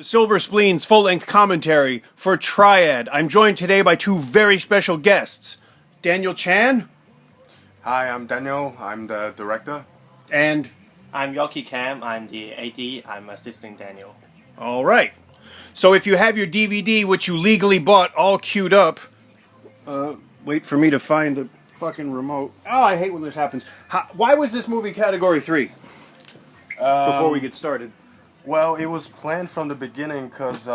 Silver Spleen's full-length commentary for Triad. I'm joined today by two very special guests. Daniel Chan. Hi, I'm Daniel. I'm the director. And... I'm Yorkie Cam. I'm the AD. I'm assisting Daniel. all right. So if you have your DVD, which you legally bought, all queued up... wait for me to find the fucking remote. Oh, I hate when this happens. Why was this movie Category 3? Before we get started. Well, it was planned from the beginning because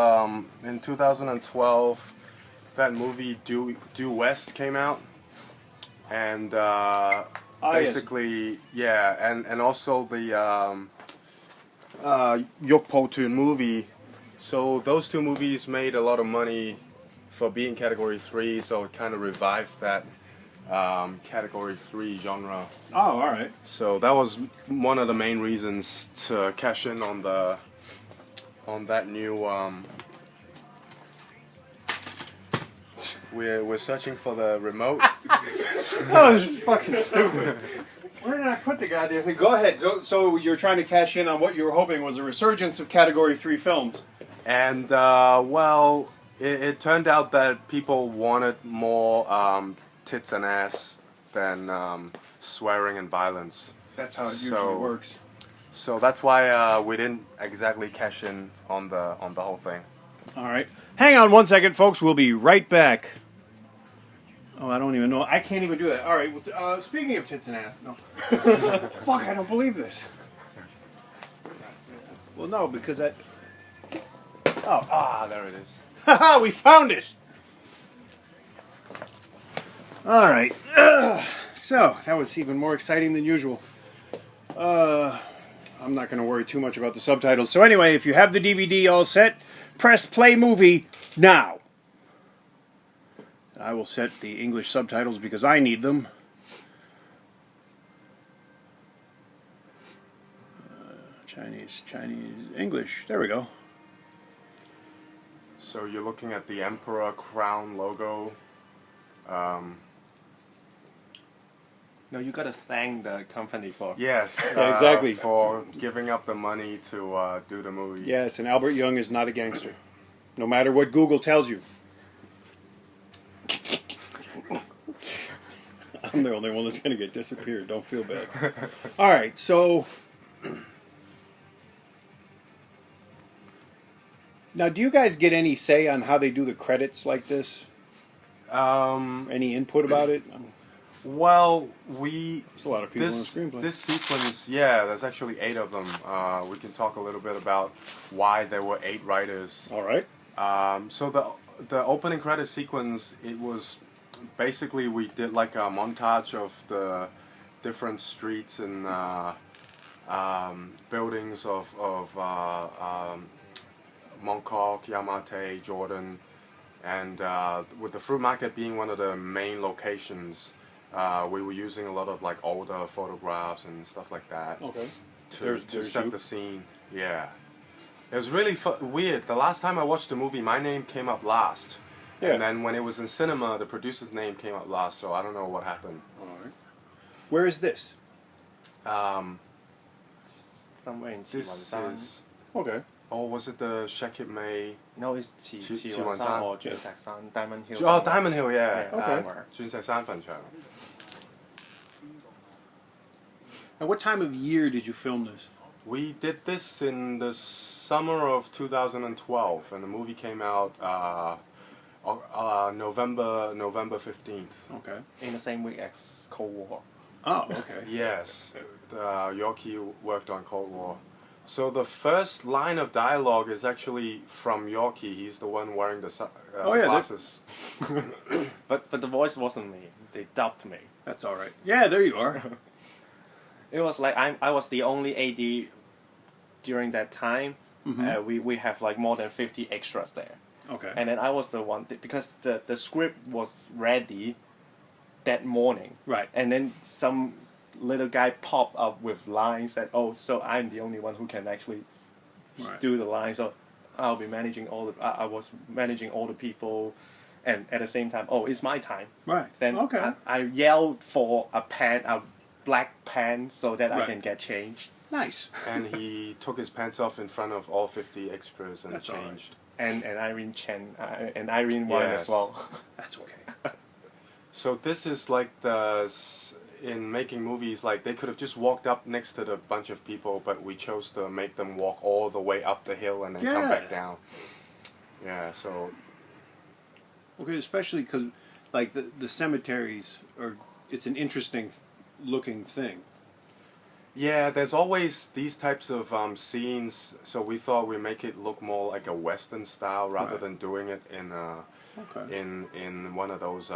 in 2012, that movie Due West came out. And basically, yes. yeah, and also the Yokpo movie. So those two movies made a lot of money for being Category 3, so it kind of revived that Category 3 genre. Oh, all right. So that was one of the main reasons to cash in on that new. We're searching for the remote. Oh, this is fucking stupid. Where did I put the goddamn thing? Go ahead. So you're trying to cash in on what you were hoping was a resurgence of Category 3 films. And well, it turned out that people wanted more tits and ass than swearing and violence. That's how it usually works. So that's why we didn't exactly cash in on the whole thing. All right. Hang on one second, folks. We'll be right back. Oh, I don't even know. I can't even do that. All right. Well, speaking of tits and ass, no. Fuck! I don't believe this. Well, no, because that. Oh, there it is. Haha! We found it. All right. So that was even more exciting than usual. I'm not going to worry too much about the subtitles. So anyway, if you have the DVD all set, press play movie now. I will set the English subtitles because I need them. Chinese, English. There we go. So you're looking at the Emperor Crown logo. No, you gotta thank the company for. Yes, Yeah, exactly. For giving up the money to do the movie. Yes, and Albert Young is not a gangster. No matter what Google tells you. I'm the only one that's going to get disappeared. Don't feel bad. All right, so... now, do you guys get any say on how they do the credits like this? Any input about it? Well, There's a lot of people in the screenplay. This sequence, yeah, there's actually 8 of them. We can talk a little bit about why there were 8 writers. All right. So the opening credit sequence, it was basically we did like a montage of the different streets and buildings of Mongkok, Yamate, Jordan, and with the fruit market being one of the main locations. We were using a lot of like older photographs and stuff like that. Okay. To set the scene. Yeah. It was really weird. The last time I watched the movie, my name came up last. Yeah. And then when it was in cinema, the producer's name came up last, so I don't know what happened. All right. Where is this? Somewhere in This Cinematography. is... Okay. Oh, was it the Shekip May? No, it's Cinematography or Junseksan, Diamond Hill. Oh, Diamond Hill, yeah. Okay. 鑽石山墳場. And what time of year did you film this? We did this in the summer of 2012, and the movie came out November 15th. Okay. In the same week as Cold War. Oh, okay. Yes, Yorkie worked on Cold War. So the first line of dialogue is actually from Yorkie. He's the one wearing the glasses. But the voice wasn't me. They dubbed me. That's all right. Yeah, there you are. It was like I was the only AD during that time. Mm-hmm. We have like more than 50 extras there. Okay. And then I was the one because the script was ready that morning. Right. And then some little guy popped up with lines that so I'm the only one who can actually do the lines. So I'll be managing I was managing all the people, and at the same time, it's my time. Right. Then I yelled for a black pen, so that I can get changed. Nice. And he took his pants off in front of all 50 extras and That's all right. changed. And Irene Chen and Irene Wang Yes. as well. That's okay. So this is like in making movies, like they could have just walked up next to the bunch of people, but we chose to make them walk all the way up the hill and then come back down. Yeah, so... Okay, especially because, like, the cemeteries are, it's an interesting looking thing. Yeah, there's always these types of scenes, so we thought we'd make it look more like a Western style rather than doing it in in one of those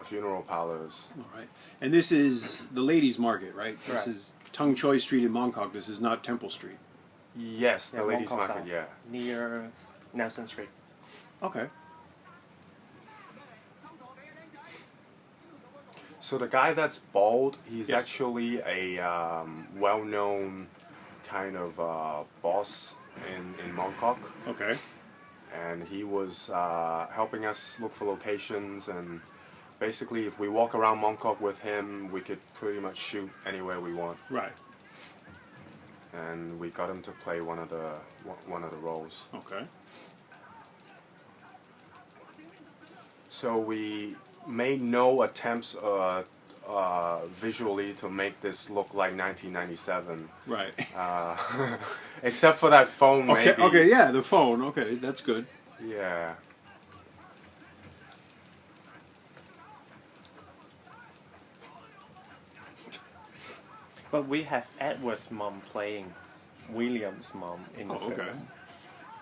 funeral parlors. All right. And this is the ladies' market, right? This Right. is Tung Choi Street in Mongkok. This is not Temple Street. Yes, the ladies' Mongkok market, side, yeah. near Nelson Street. Okay. So the guy that's bald, he's Yes. actually a well-known kind of boss in Mongkok. Okay. And he was helping us look for locations, and basically if we walk around Mongkok with him, we could pretty much shoot anywhere we want. Right. And we got him to play one of the roles. Okay. So we made no attempts visually to make this look like 1997. Right. Except for that phone, Okay. maybe. Okay. Yeah, the phone. Okay, that's good. Yeah. But we have Edward's mom playing William's mom in the Oh, film. okay.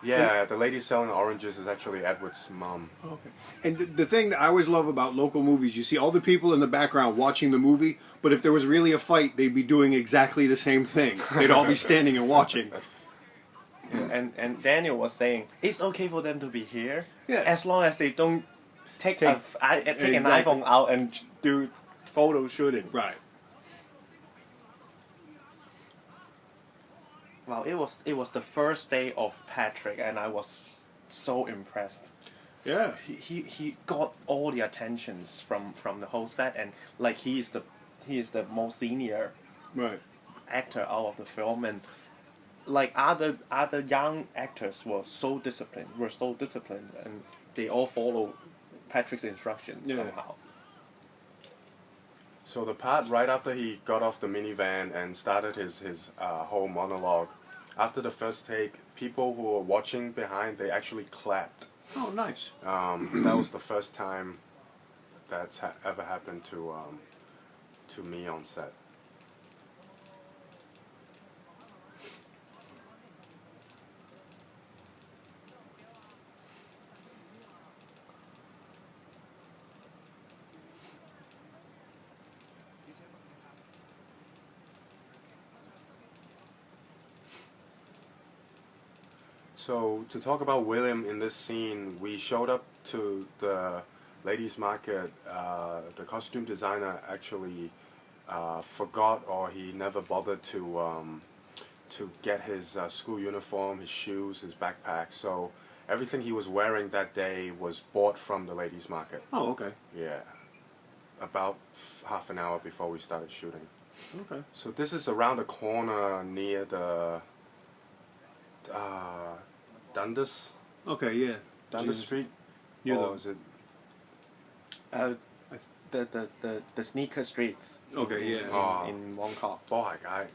Yeah, the lady selling oranges is actually Edward's mom. Okay. And the thing that I always love about local movies, you see all the people in the background watching the movie, but if there was really a fight, they'd be doing exactly the same thing. They'd all be standing and watching. Yeah, and Daniel was saying it's okay for them to be here, Yeah. as long as they don't take an Exactly. iPhone out and do photo shooting. Right. Wow, it was the first day of Patrick, and I was so impressed. Yeah. He got all the attentions from the whole set, and like he is the most senior Right. actor out of the film, and like other young actors were so disciplined, and they all follow Patrick's instructions somehow. So the part right after he got off the minivan and started his whole monologue, after the first take, people who were watching behind, they actually clapped. Oh, nice. That was the first time that's ever happened to me on set. So to talk about William in this scene, we showed up to the ladies' market. The costume designer actually forgot, or he never bothered to get his school uniform, his shoes, his backpack. So everything he was wearing that day was bought from the ladies' market. Oh, okay. Yeah, about half an hour before we started shooting. Okay. So this is around the corner near the Dundas Okay, yeah. Dundas Street. Near Or the- is it? The sneaker streets. Okay, yeah. Oh. In Mongkok. Boy, guy.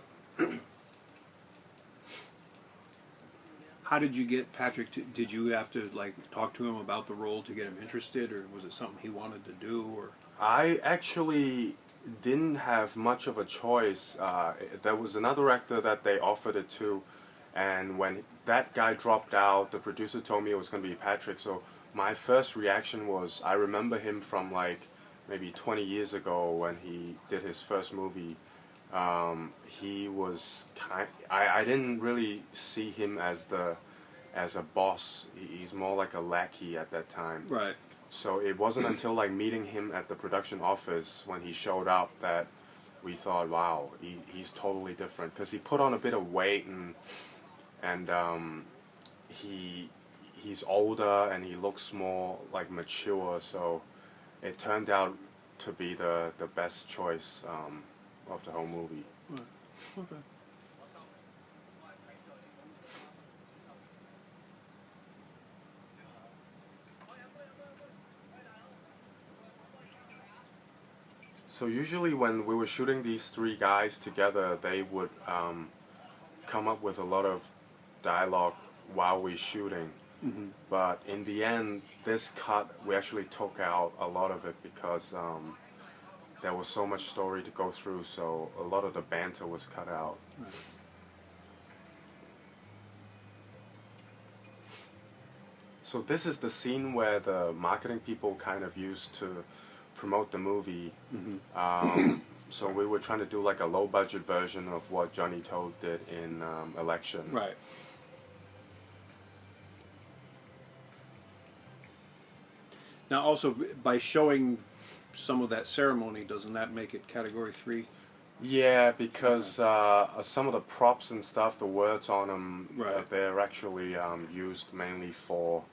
How did you get Patrick to, did you have to like talk to him about the role to get him interested, or was it something he wanted to do, or? I actually didn't have much of a choice. There was another actor that they offered it to, and when that guy dropped out, the producer told me it was going to be Patrick. So my first reaction was, I remember him from like maybe 20 years ago when he did his first movie. He was I didn't really see him as a boss. He's more like a lackey at that time. Right. So it wasn't until like meeting him at the production office when he showed up that we thought, wow, he's totally different, because he put on a bit of weight, and he's older and he looks more like mature. So it turned out to be the best choice of the whole movie. Right. Okay. So usually when we were shooting these three guys together, they would come up with a lot of dialogue while we're shooting. But in the end, this cut, we actually took out a lot of it because there was so much story to go through, so a lot of the banter was cut out. So this is the scene where the marketing people kind of used to promote the movie. So we were trying to do like a low budget version of what Johnny Toad did in Election. Right. Now, also by showing some of that ceremony, doesn't that make it Category 3? Yeah, because some of the props and stuff, the words on them, Right. they're actually used mainly for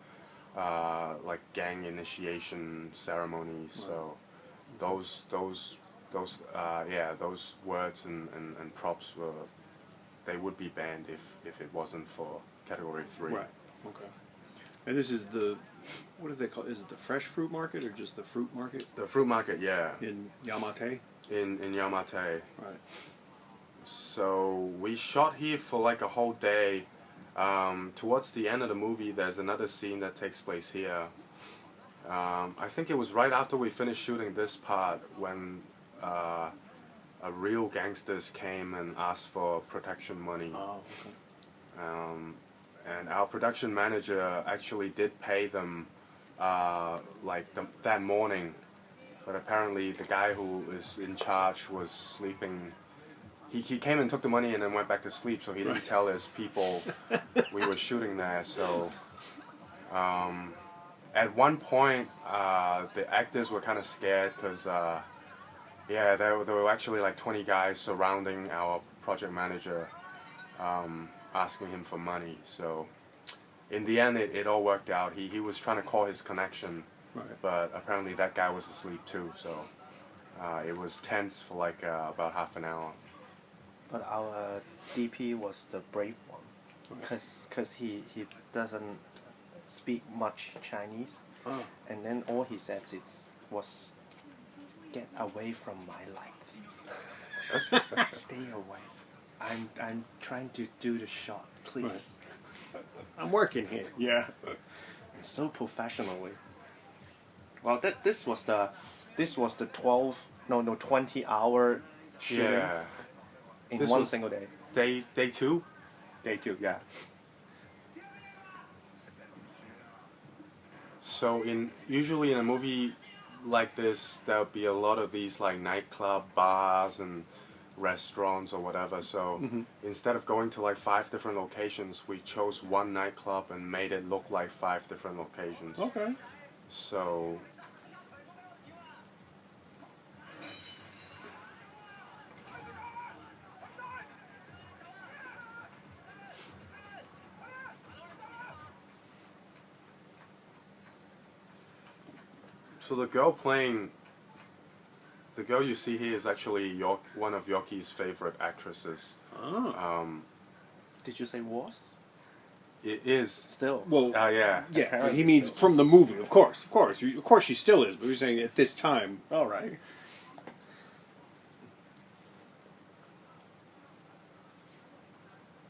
like gang initiation ceremonies. So those words and props they would be banned if it wasn't for Category 3. Right. Okay. And this is what do they call it? Is it the fresh fruit market or just the fruit market? The fruit market, yeah. In Yamate? In Yamate. Right. So we shot here for like a whole day. Towards the end of the movie, there's another scene that takes place here. I think it was right after we finished shooting this part when a real gangsters came and asked for protection money. Oh, okay. And our production manager actually did pay them that morning, but apparently the guy who is in charge was sleeping. He came and took the money and then went back to sleep, so he didn't tell his people we were shooting there. So at one point, the actors were kind of scared because there were actually like 20 guys surrounding our project manager, asking him for money. So in the end, it all worked out. He was trying to call his connection, but apparently that guy was asleep too. So it was tense for like about half an hour. But our DP was the brave one, because he doesn't speak much Chinese, and then all he said was, "Get away from my lights, stay away. I'm trying to do the shot, please." I'm working here. Yeah, and so professionally. Well, this was the 20-hour shooting. Yeah. In This one was single day. Day two? Day 2, yeah. So usually in a movie like this, there'll be a lot of these like nightclub bars and restaurants or whatever. So instead of going to like 5 different locations, we chose one nightclub and made it look like 5 different locations. Okay. So the girl you see here is actually one of Yorkie's favorite actresses. Oh. Did you say was? It is. Still. Well, Yeah. yeah. Apparently He means still. from the movie, of course. Of course, she still is. But you're saying at this time. All right.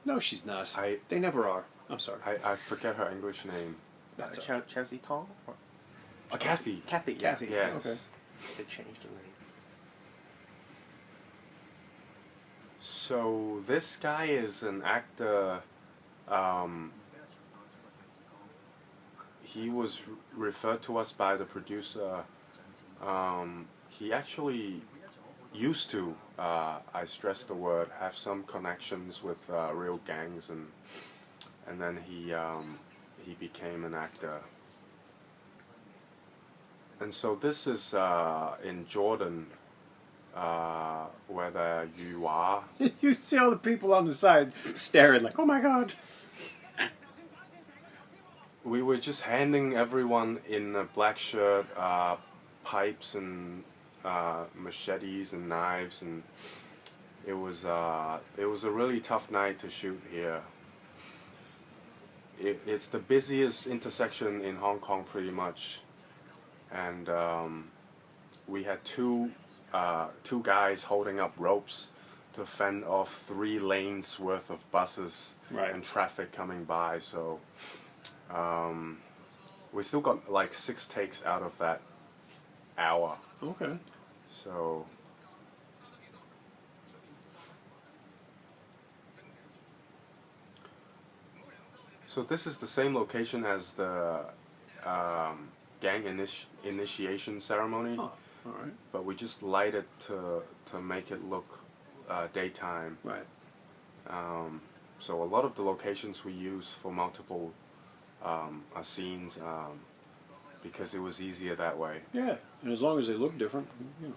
No, she's not. They never are. I'm sorry. I forget her English name. That's Chelsea Tong? Or? Kathy. Kathy, yeah. Kathy. Yes. Okay. They changed the name. So this guy is an actor. He was referred to us by the producer. He actually used to, I stress the word, have some connections with real gangs, and then he became an actor. And so this is in Jordan, where you are. You see all the people on the side staring like, oh my god. We were just handing everyone in a black shirt pipes and machetes and knives, and it was a really tough night to shoot here. It's the busiest intersection in Hong Kong pretty much, and we had 2 two guys holding up ropes to fend off 3 lanes worth of buses Right. and traffic coming by. So we still got like 6 takes out of that hour. Okay. So this is the same location as the gang initiation ceremony, Oh, all right. but we just light it to make it look daytime. Right. So a lot of the locations we use for multiple scenes because it was easier that way. Yeah, and as long as they look different, you know.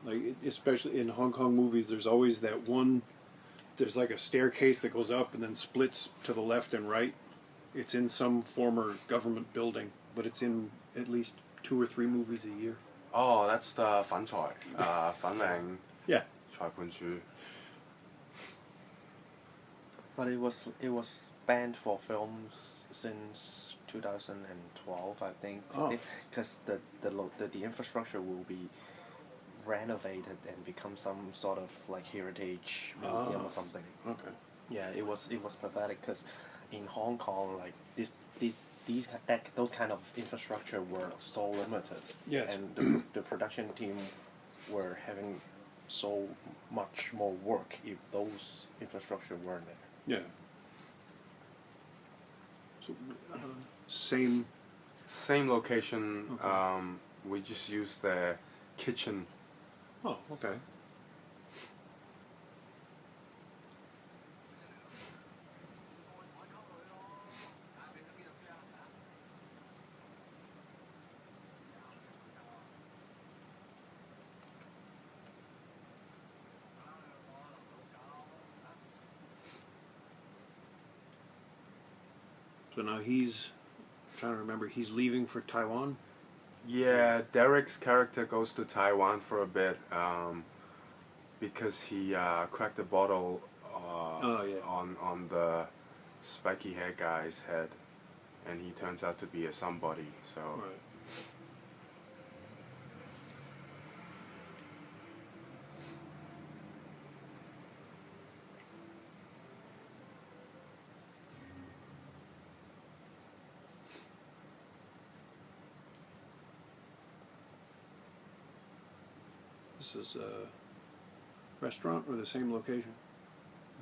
Like, especially in Hong Kong movies, there's always that one, there's like a staircase that goes up and then splits to the left and right. It's in some former government building, but it's in at least 2 or 3 movies a year. Oh, that's the 反財, 粉嶺 Yeah. 裁判處. But it was banned for films since 2012, I think, Oh. because the infrastructure will be renovated and become some sort of like heritage museum or something. Okay. Yeah, it was pathetic because in Hong Kong, like those kind of infrastructure were so limited. Yes. And the production team were having so much more work if those infrastructure weren't there. Yeah. So, same. Same location. Okay. We just used the kitchen. Oh, okay. So now he's trying to remember. He's leaving for Taiwan. Yeah, Derek's character goes to Taiwan for a bit because he cracked a bottle on the spiky hair guy's head, and he turns out to be a somebody. So. Right. This is a restaurant or the same location?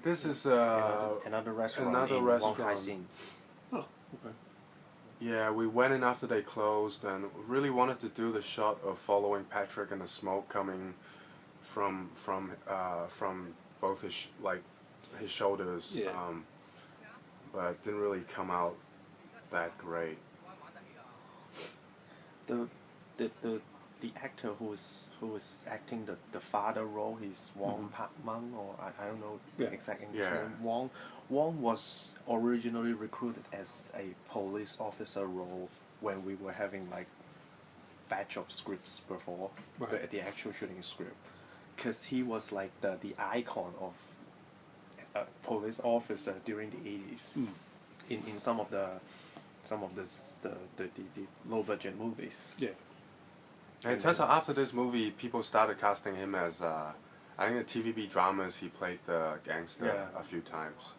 This is Another restaurant another in restaurant. Wong Kai Sin. Oh, okay. Yeah, we went in after they closed and really wanted to do the shot of following Patrick and the smoke coming from both his his shoulders. Yeah. But it didn't really come out that great. The actor who was acting the father role, he's Wong Pak Mung, or I don't know the exact term. Wong was originally recruited as a police officer role when we were having like batch of scripts before the actual shooting script, because he was like the icon of a police officer during the 80s in some of the low budget movies. Yeah. And it turns out after this movie, people started casting him as, I think the TVB dramas, he played the gangster a few times.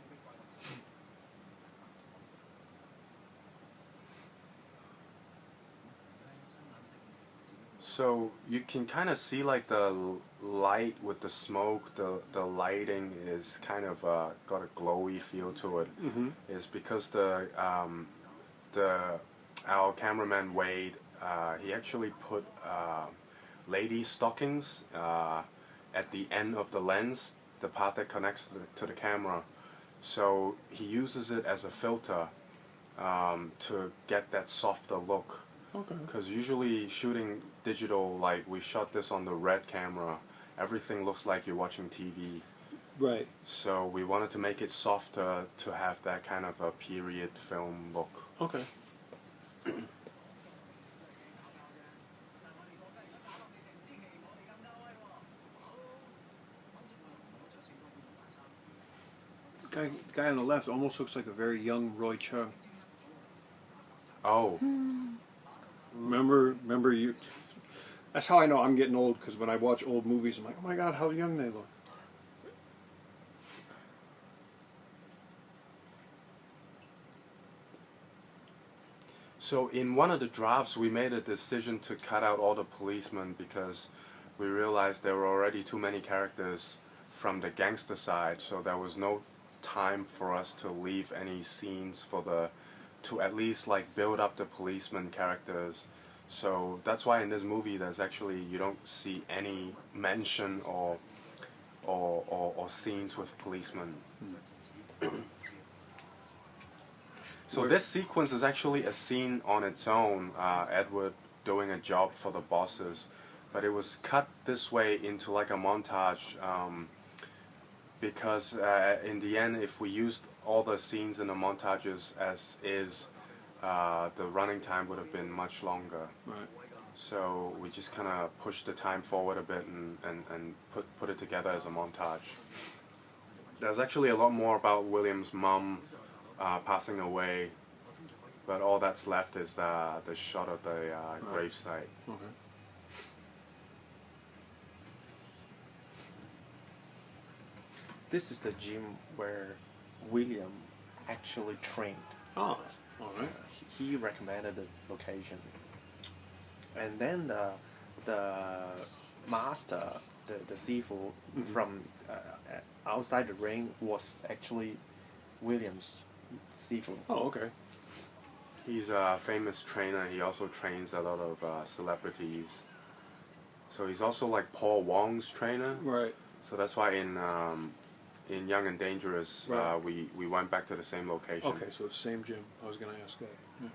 So you can kind of see like the light with the smoke, the lighting is kind of got a glowy feel to it. Mm-hmm. It's because our cameraman Wade, he actually put lady stockings at the end of the lens, the part that connects to the camera. So he uses it as a filter to get that softer look. Okay. Because usually shooting digital, like we shot this on the red camera, everything looks like you're watching TV. Right. So we wanted to make it softer to have that kind of a period film look. Okay. Guy on the left almost looks like a very young Roy Chung. Oh. Remember you. That's how I know I'm getting old, because when I watch old movies, I'm like, oh my god, how young they look. So in one of the drafts, we made a decision to cut out all the policemen because we realized there were already too many characters from the gangster side, so there was no time for us to leave any scenes to at least like build up the policeman characters. So that's why in this movie there's actually, you don't see any mention or scenes with policemen. So this sequence is actually a scene on its own, Edward doing a job for the bosses, but it was cut this way into like a montage because in the end, if we used all the scenes in the montages as is, the running time would have been much longer. Right. So we just kind of pushed the time forward a bit and put it together as a montage. There's actually a lot more about William's mum passing away, but all that's left is the shot of the gravesite. Okay. This is the gym where William actually trained. Oh, all right. He recommended the location, and then the master, the Sifu from outside the ring was actually William's Sifu. Oh, okay. He's a famous trainer. He also trains a lot of celebrities. So he's also like Paul Wong's trainer. Right. So that's why in Young and Dangerous, Right. we went back to the same location. Okay, so it's the same gym. I was going to ask that. Yeah.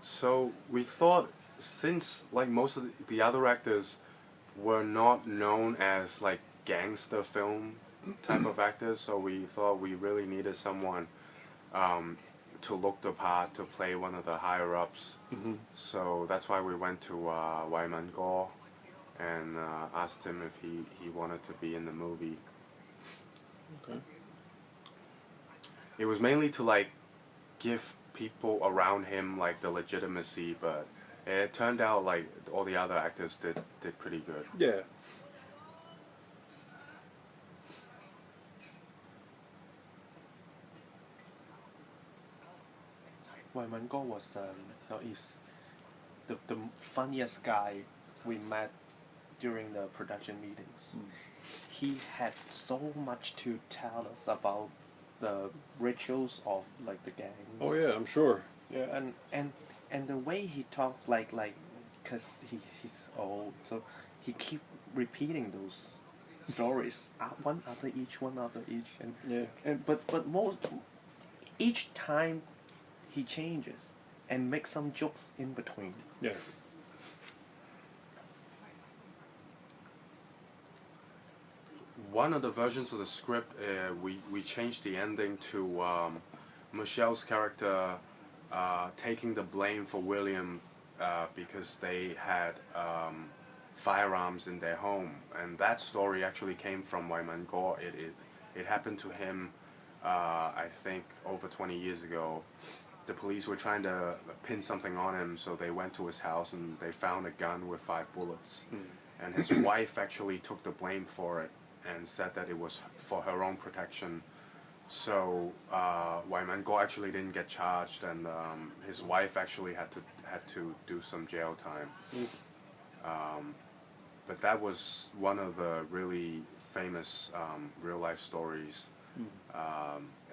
So we thought, since like most of the other actors were not known as like gangster film type of actors, so we thought we really needed someone to look the part, to play one of the higher ups. Mm-hmm. So that's why we went to Wyman Gore and asked him if he wanted to be in the movie. Okay. It was mainly to like give people around him like the legitimacy, but it turned out like all the other actors did pretty good. Yeah. Wyman Gore was is the funniest guy we met during the production meetings. He had so much to tell us about the rituals of like the gangs. Oh yeah, I'm sure. Yeah, and the way he talks like cause he's old, so he keep repeating those stories one after each, and Yeah. but most each time he changes and makes some jokes in between. Yeah. One of the versions of the script, we changed the ending to Michelle's character taking the blame for William because they had firearms in their home, and that story actually came from Wyman Gore. It happened to him, I think, over 20 years ago. The police were trying to pin something on him, so they went to his house and they found a gun with 5 bullets. And his wife actually took the blame for it and said that it was for her own protection. So Wyman Gore actually didn't get charged, and his wife actually had to do some jail time. But that was one of the really famous real life stories.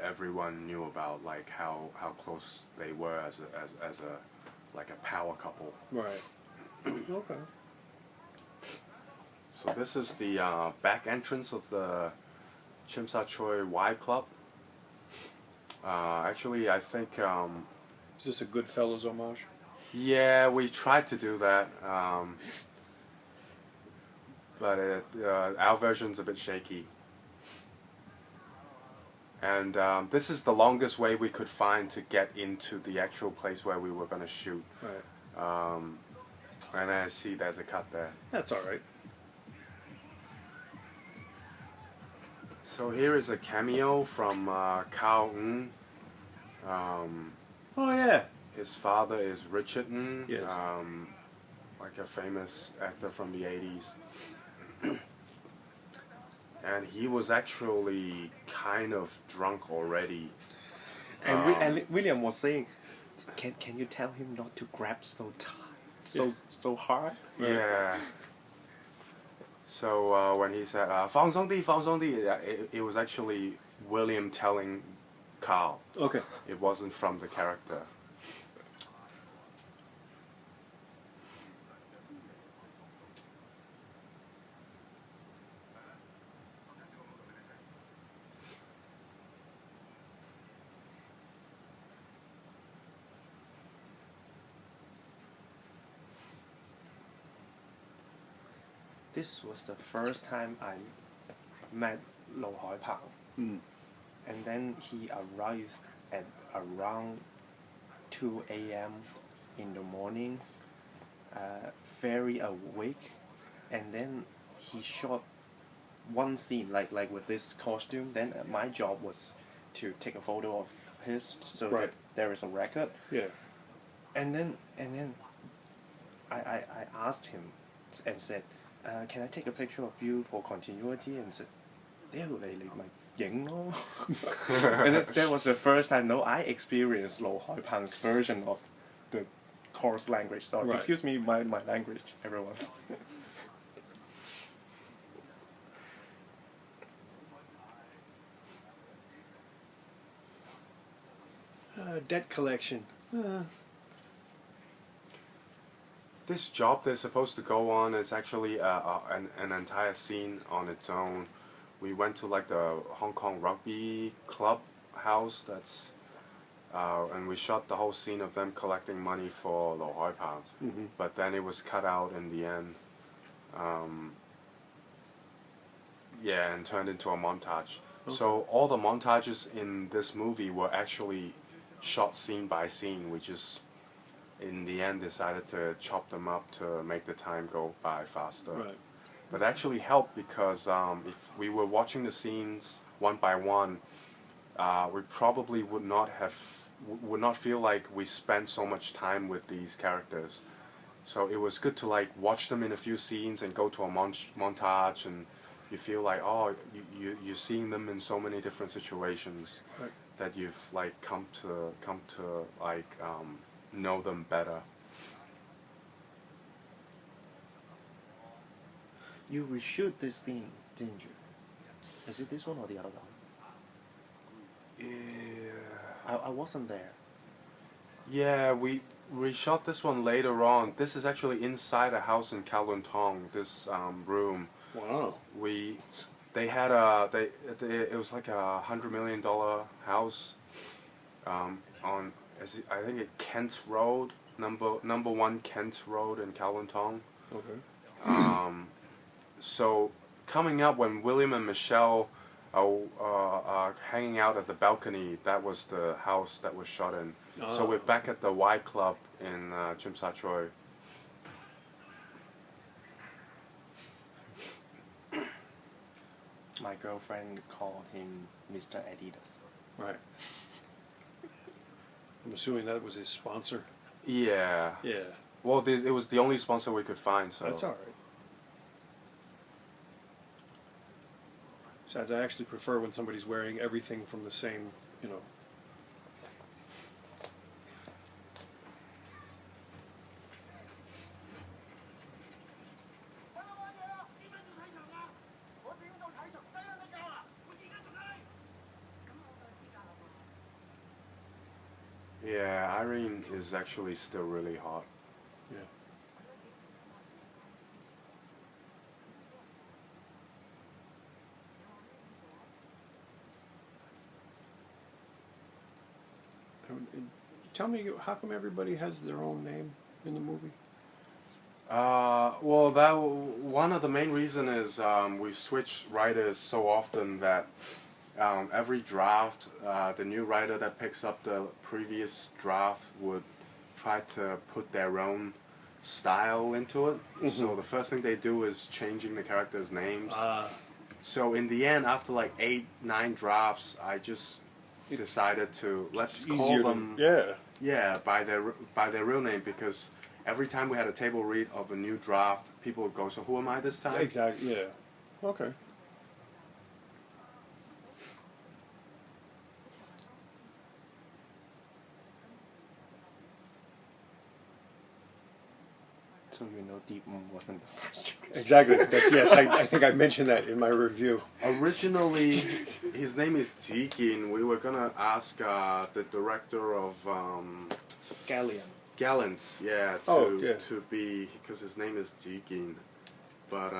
Everyone knew about like how close they were as a like a power couple. Right. Okay. So this is the back entrance of the Chim Sa Choi Y Club. Actually, I think Is this a Goodfellas homage? yeah, we tried to do that, but our version's a bit shaky. And this is the longest way we could find to get into the actual place where we were going to shoot. Right. And I see there's a cut there. That's all right. So here is a cameo from Cao Ng. Oh yeah. His father is Richard Ng, Yes. like a famous actor from the 80s. And he was actually kind of drunk already. And William was saying, can you tell him not to grab so hard? Yeah. So when he said 放松地,放松地, it was actually William telling Carl. Okay. It wasn't from the character. This was the first time I met Lo Haipao. Mm. And then he arrived at around 2 a.m. in the morning, very awake, and then he shot one scene like with this costume. Then my job was to take a photo of his so Right. that there is a record. Yeah. And then I asked him and said, can I take a picture of you for continuity? And said, 屌你咪影咯. And that was the first time I experienced Lo Haipang's version of the coarse language. So Right. excuse me my language, everyone. Debt collection. This job they're supposed to go on is actually an entire scene on its own. We went to like the Hong Kong rugby club house that's and we shot the whole scene of them collecting money for Lo Haipao. Mm-hmm. But then it was cut out in the end. Yeah, and turned into a montage. Okay. So all the montages in this movie were actually shot scene by scene. We just in the end decided to chop them up to make the time go by faster. Right. But actually helped because if we were watching the scenes one by one, we probably would not feel like we spent so much time with these characters. So it was good to like watch them in a few scenes and go to a montage, and you feel like you're seeing them in so many different situations. Right. That you've like come to like know them better. You reshoot this scene, didn't you? Is it this one or the other one? Yeah. I wasn't there. Yeah, we shot this one later on. This is actually inside a house in Kowloon Tong. This room. Wow. They had it was like $100 million house on I think it Kent Road, number 1 Kent Road in Kowloon Tong. Okay. So coming up when William and Michelle are hanging out at the balcony, that was the house that was shot in. So we're back at the Y Club in Chim Sa Choi. My girlfriend called him Mr. Adidas. Right. I'm assuming that was his sponsor. Yeah. Yeah. Well, it was the only sponsor we could find, so. That's all right. Besides, I actually prefer when somebody's wearing everything from the same, you know. Yeah, Irene is actually still really hot. Yeah. Tell me, how come everybody has their own name in the movie? Well, one of the main reason is we switch writers so often that every draft, the new writer that picks up the previous draft would try to put their own style into it. Mm-hmm. So the first thing they do is changing the characters' names. So in the end, after like 8, 9 drafts, I just decided to let's call them by their real name, because every time we had a table read of a new draft, people would go, so who am I this time? Exactly. Yeah. Okay. So you know, Deep Moon wasn't the first choice. Exactly. Yes, I think I mentioned that in my review. Originally, his name is Zikin. We were gonna ask the director of Gallants, to be, because his name is Zikin. But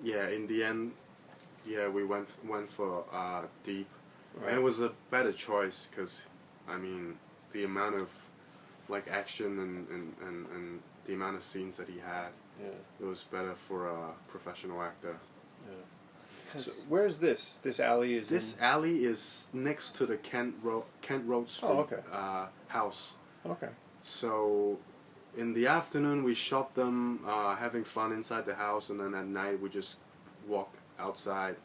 in the end, we went for Deep, and it was a better choice because, I mean, the amount of like action and the amount of scenes that he had, it was better for a professional actor. Yeah. So where's this? This alley is. This alley is next to the Kent Road Street house. Okay. So, in the afternoon we shot them having fun inside the house, and then at night we just walked outside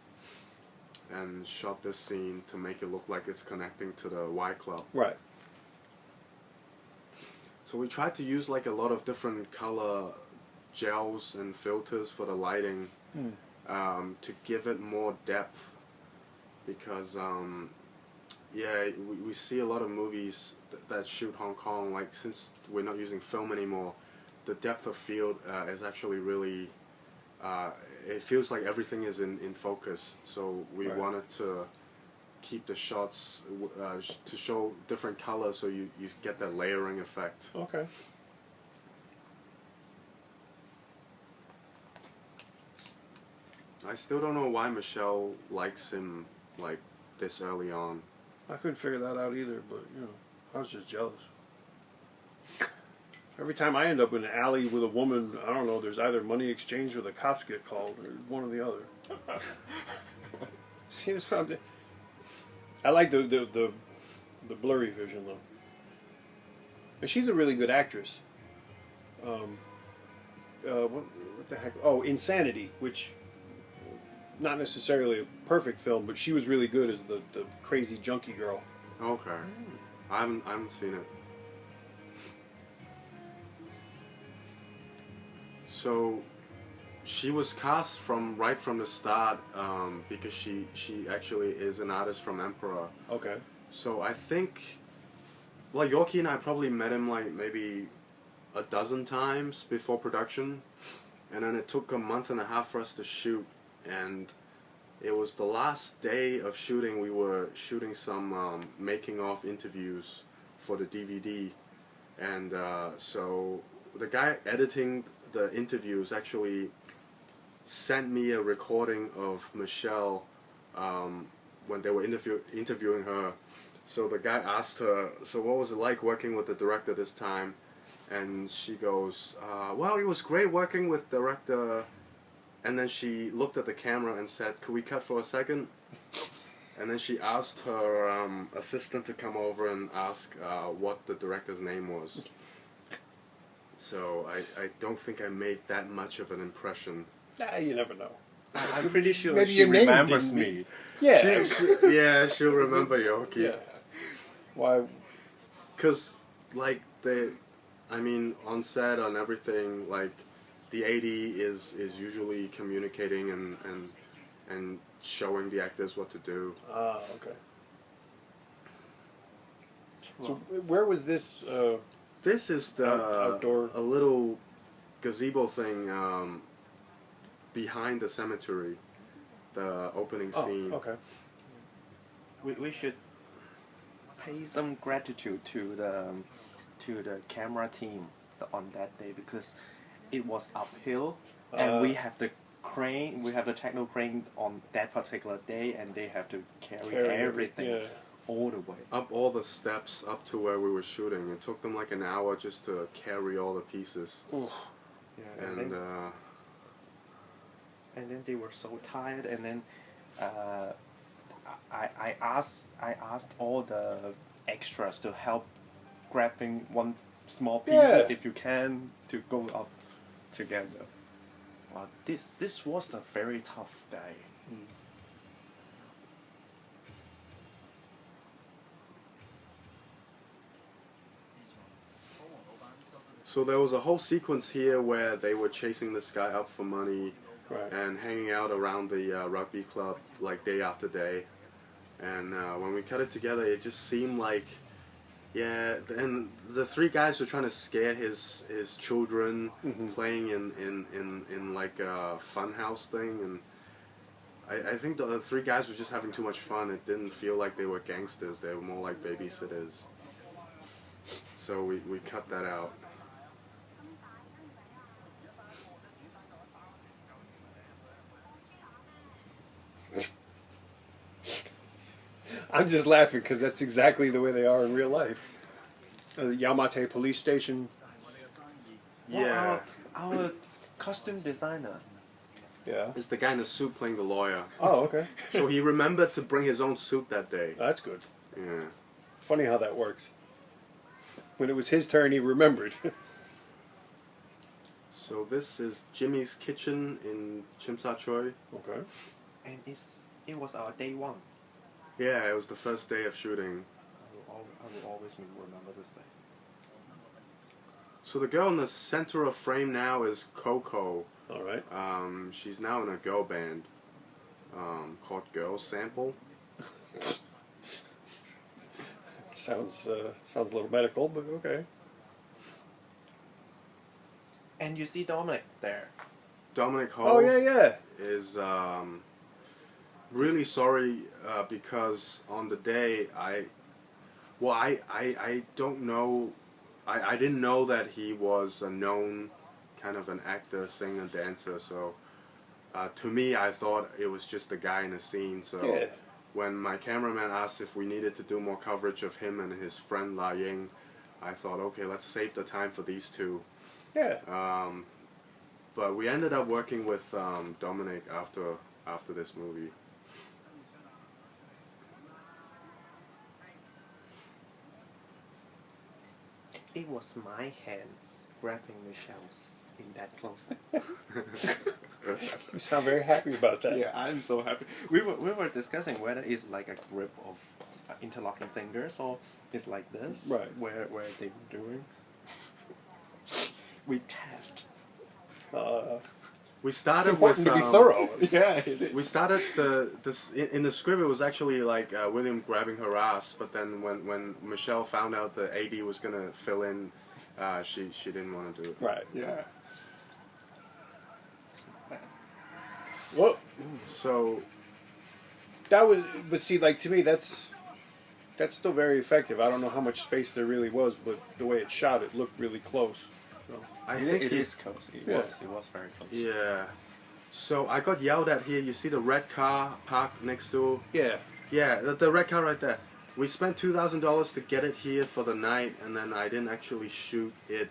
and shot this scene to make it look like it's connecting to the Y Club. Right. So we tried to use like a lot of different color gels and filters for the lighting to give it more depth, because we see a lot of movies that shoot Hong Kong, like since we're not using film anymore, the depth of field is actually really, it feels like everything is in focus, so we wanted to keep the shots to show different colors, so you get that layering effect. Okay. I still don't know why Michelle likes him like this early on. I couldn't figure that out either, but you know, I was just jealous. Every time I end up in an alley with a woman, I don't know, there's either money exchange or the cops get called, or one or the other. See, that's what I'm doing. I like the blurry vision though. And she's a really good actress. What the heck? Oh, Insanity, which not necessarily a perfect film, but she was really good as the crazy junkie girl. Okay, I haven't seen it. So, she was cast right from the start because she actually is an artist from Emperor. Okay. So I think, like, Yorkie and I probably met him like maybe a dozen times before production, and then it took a month and a half for us to shoot, and it was the last day of shooting. We were shooting some making of interviews for the DVD, and so the guy editing the interviews actually sent me a recording of Michelle when they were interviewing her. So the guy asked her, so what was it like working with the director this time? And she goes, well, it was great working with director. And then she looked at the camera and said, could we cut for a second? And then she asked her assistant to come over and ask what the director's name was. So I don't think I made that much of an impression. You never know. I'm pretty sure Maybe she your name remembers didn't me. Yeah. She'll remember Yorkie. Yeah. Why? Because, like, on set, on everything, like, the AD is usually communicating and showing the actors what to do. Ah, okay. So where was this? This is the outdoor, a little gazebo thing behind the cemetery, the opening scene. Okay. We should pay some gratitude to the camera team on that day, because it was uphill, and we have the crane, we have the techno crane on that particular day, and they have to carry everything all the way up all the steps up to where we were shooting. It took them like an hour just to carry all the pieces. Oof. Yeah, and then they were so tired, and then I asked all the extras to help grabbing one small pieces if you can, to go up together. This was a very tough day. So there was a whole sequence here where they were chasing this guy up for money Right. and hanging out around the rugby club like day after day. And when we cut it together, it just seemed like, yeah, and the three guys were trying to scare his children playing in like a funhouse thing, and I think the three guys were just having too much fun. It didn't feel like they were gangsters. They were more like babysitters. So we cut that out. I'm just laughing because that's exactly the way they are in real life. The Yamate police station. Yeah. Our costume designer. Yeah. It's the guy in the suit playing the lawyer. Oh, okay. So he remembered to bring his own suit that day. That's good. Yeah. Funny how that works. When it was his turn, he remembered. So this is Jimmy's kitchen in Chim Sa Choi. Okay. And it was our day one. Yeah, it was the first day of shooting. I will always remember this day. So the girl in the center of frame now is Coco. All right. She's now in a girl band called Girl Sample. Sounds a little medical, but okay. And you see Dominic there. Dominic Ho Oh yeah. is really sorry because on the day I don't know, I didn't know that he was a known kind of an actor, singer, dancer, so to me I thought it was just a guy in a scene. So Yeah. when my cameraman asked if we needed to do more coverage of him and his friend La Ying, I thought, okay, let's save the time for these two. Yeah. But we ended up working with Dominic after this movie. It was my hand grabbing Michelle's in that close-up. You sound very happy about that. Yeah, I'm so happy. We were discussing whether it's like a grip of interlocking fingers or it's like this. Right. Where they were doing. We test. We started It's important with to be thorough. Yeah, it is. we started in the script. It was actually like William grabbing her ass, but then when Michelle found out the AD was gonna fill in, she didn't want to do it. Right. Yeah. Well, So that was, but see, like to me, that's still very effective. I don't know how much space there really was, but the way it shot, it looked really close. So. I think It is close. It Yeah. was very close. yeah. So I got yelled at here. You see the red car parked next door? Yeah. Yeah, the red car right there. We spent $2,000 to get it here for the night, and then I didn't actually shoot it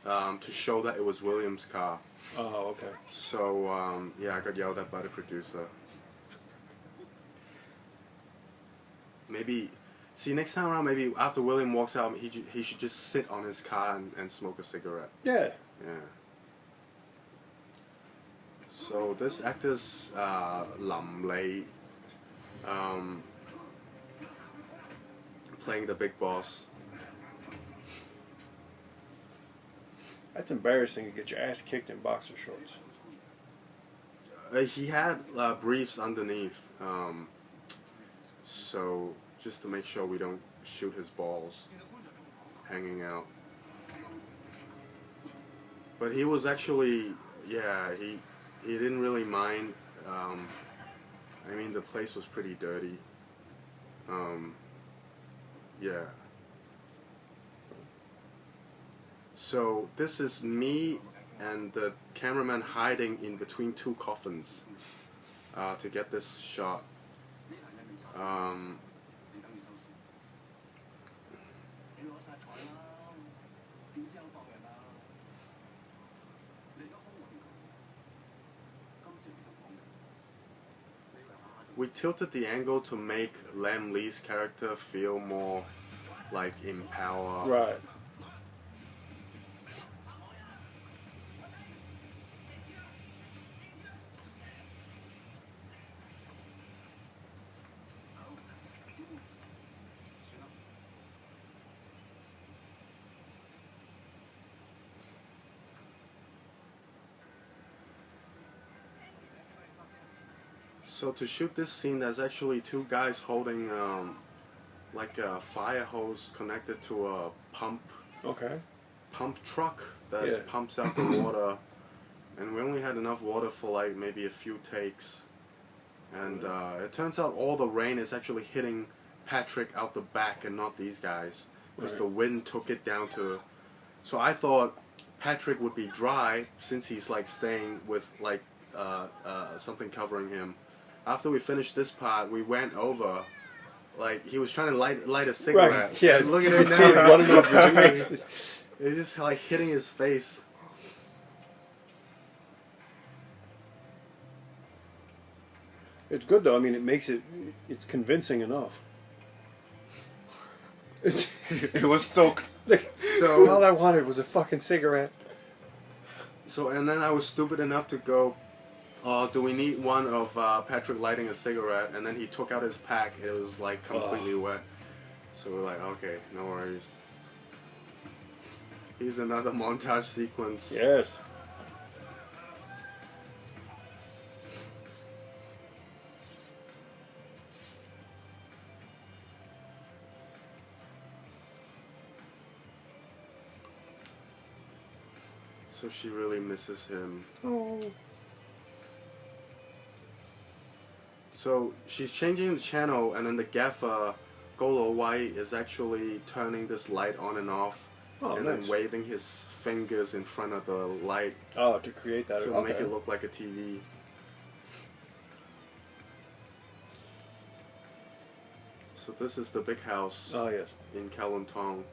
to show that it was William's car. Oh, okay. So yeah, I got yelled at by the producer. Maybe, see, next time around, maybe after William walks out, he should just sit on his car and smoke a cigarette. Yeah. Yeah. So this actor's Lam Lei, playing the big boss. That's embarrassing to get your ass kicked in boxer shorts. He had briefs underneath, so just to make sure we don't shoot his balls hanging out. But he was actually, yeah, he didn't really mind. I mean, the place was pretty dirty. Yeah. So this is me and the cameraman hiding in between two coffins to get this shot. We tilted the angle to make Lam Lee's character feel more like in power. Right. So to shoot this scene, there's actually two guys holding like a fire hose connected to a pump truck that pumps out the water, and we only had enough water for like maybe a few takes, and it turns out all the rain is actually hitting Patrick out the back and not these guys, because the wind took it down to. So I thought Patrick would be dry since he's like staying with like something covering him. After we finished this part, we went over. Like he was trying to light a cigarette. Right. Yeah. Look at it now. Running off his face. It's just like hitting his face. It's good though. I mean, it makes it. It's convincing enough. It was so. So all I wanted was a fucking cigarette. So and then I was stupid enough to go. Do we need one of Patrick lighting a cigarette? And then he took out his pack. It was like completely wet. So we're like, okay, no worries. Here's another montage sequence. Yes. So she really misses him. Oh. So she's changing the channel, and then the gaffer, Golo White, is actually turning this light on and off, and then waving his fingers in front of the light. Oh, to create that. To make it look like a TV. So this is the big house. Oh yes. In Kowloon Tong.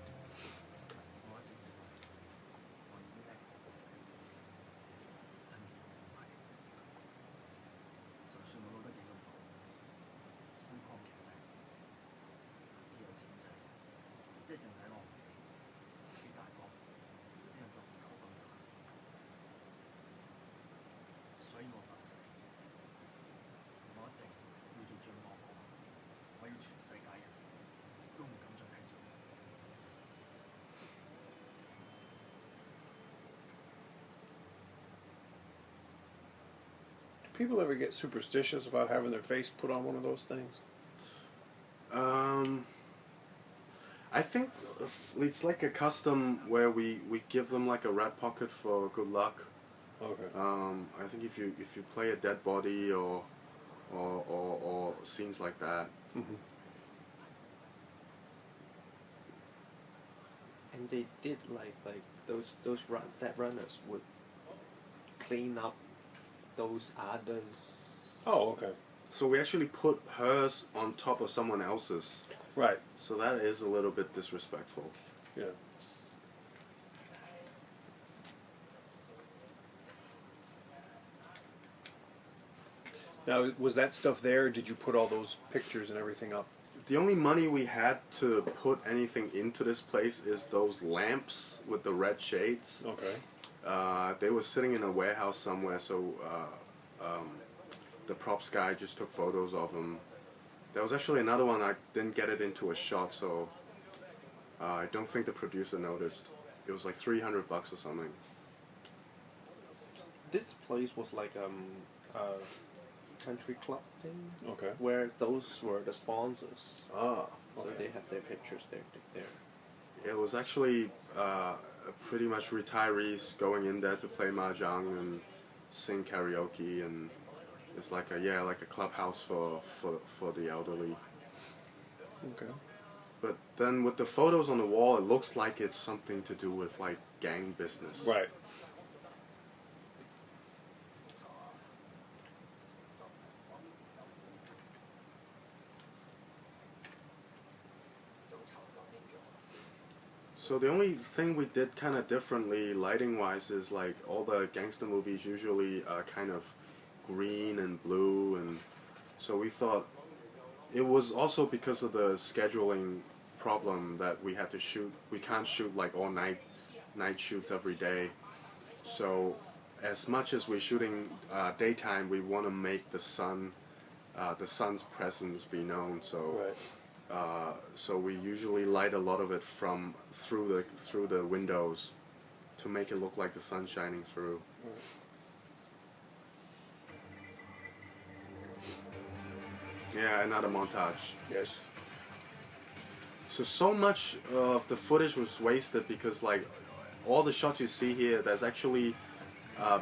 People ever get superstitious about having their face put on one of those things? I think it's like a custom where we give them like a rat pocket for good luck. Okay. I think if you play a dead body or scenes like that. Mm-hmm. And they did like those runners would clean up those others. Oh, okay. So we actually put hers on top of someone else's. Right. So that is a little bit disrespectful. Yeah. Now, was that stuff there? Or did you put all those pictures and everything up? The only money we had to put anything into this place is those lamps with the red shades. Okay. They were sitting in a warehouse somewhere, so the props guy just took photos of them. There was actually another one, I didn't get it into a shot, so I don't think the producer noticed. It was like $300 or something. This place was like a country club thing. Okay. Where those were the sponsors. Ah. So they have their pictures there. It was actually pretty much retirees going in there to play mahjong and sing karaoke, and it's like a clubhouse for the elderly. Okay. But then with the photos on the wall, it looks like it's something to do with like gang business. Right. So the only thing we did kind of differently lighting-wise is like all the gangster movies usually are kind of green and blue, and so we thought it was also because of the scheduling problem that we had to shoot. We can't shoot like all night shoots every day. So as much as we're shooting daytime, we want to make the sun's presence be known. So. Right. So we usually light a lot of it from through the windows to make it look like the sun's shining through. Right. Yeah, another montage. Yes. So much of the footage was wasted because like all the shots you see here, there's actually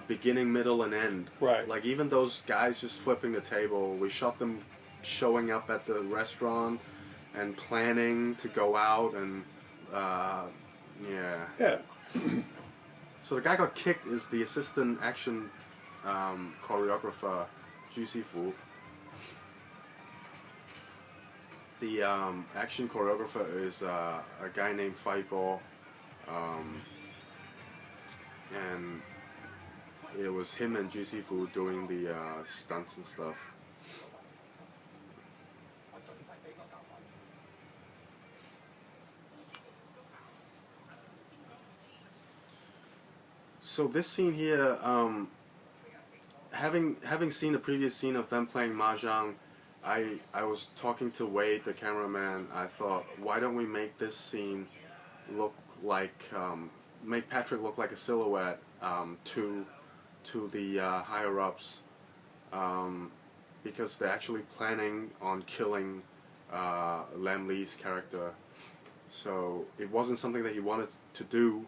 beginning, middle, and end. Right. Like even those guys just flipping the table, we shot them showing up at the restaurant and planning to go out and yeah. Yeah. So the guy got kicked is the assistant action choreographer, Juicy Fu. The action choreographer is a guy named Fai Go, and it was him and Juicy Fu doing the stunts and stuff. So this scene here, having seen the previous scene of them playing mahjong, I was talking to Wade, the cameraman. I thought, why don't we make this scene look like make Patrick look like a silhouette to the higher ups, because they're actually planning on killing Lam Lee's character. So it wasn't something that he wanted to do.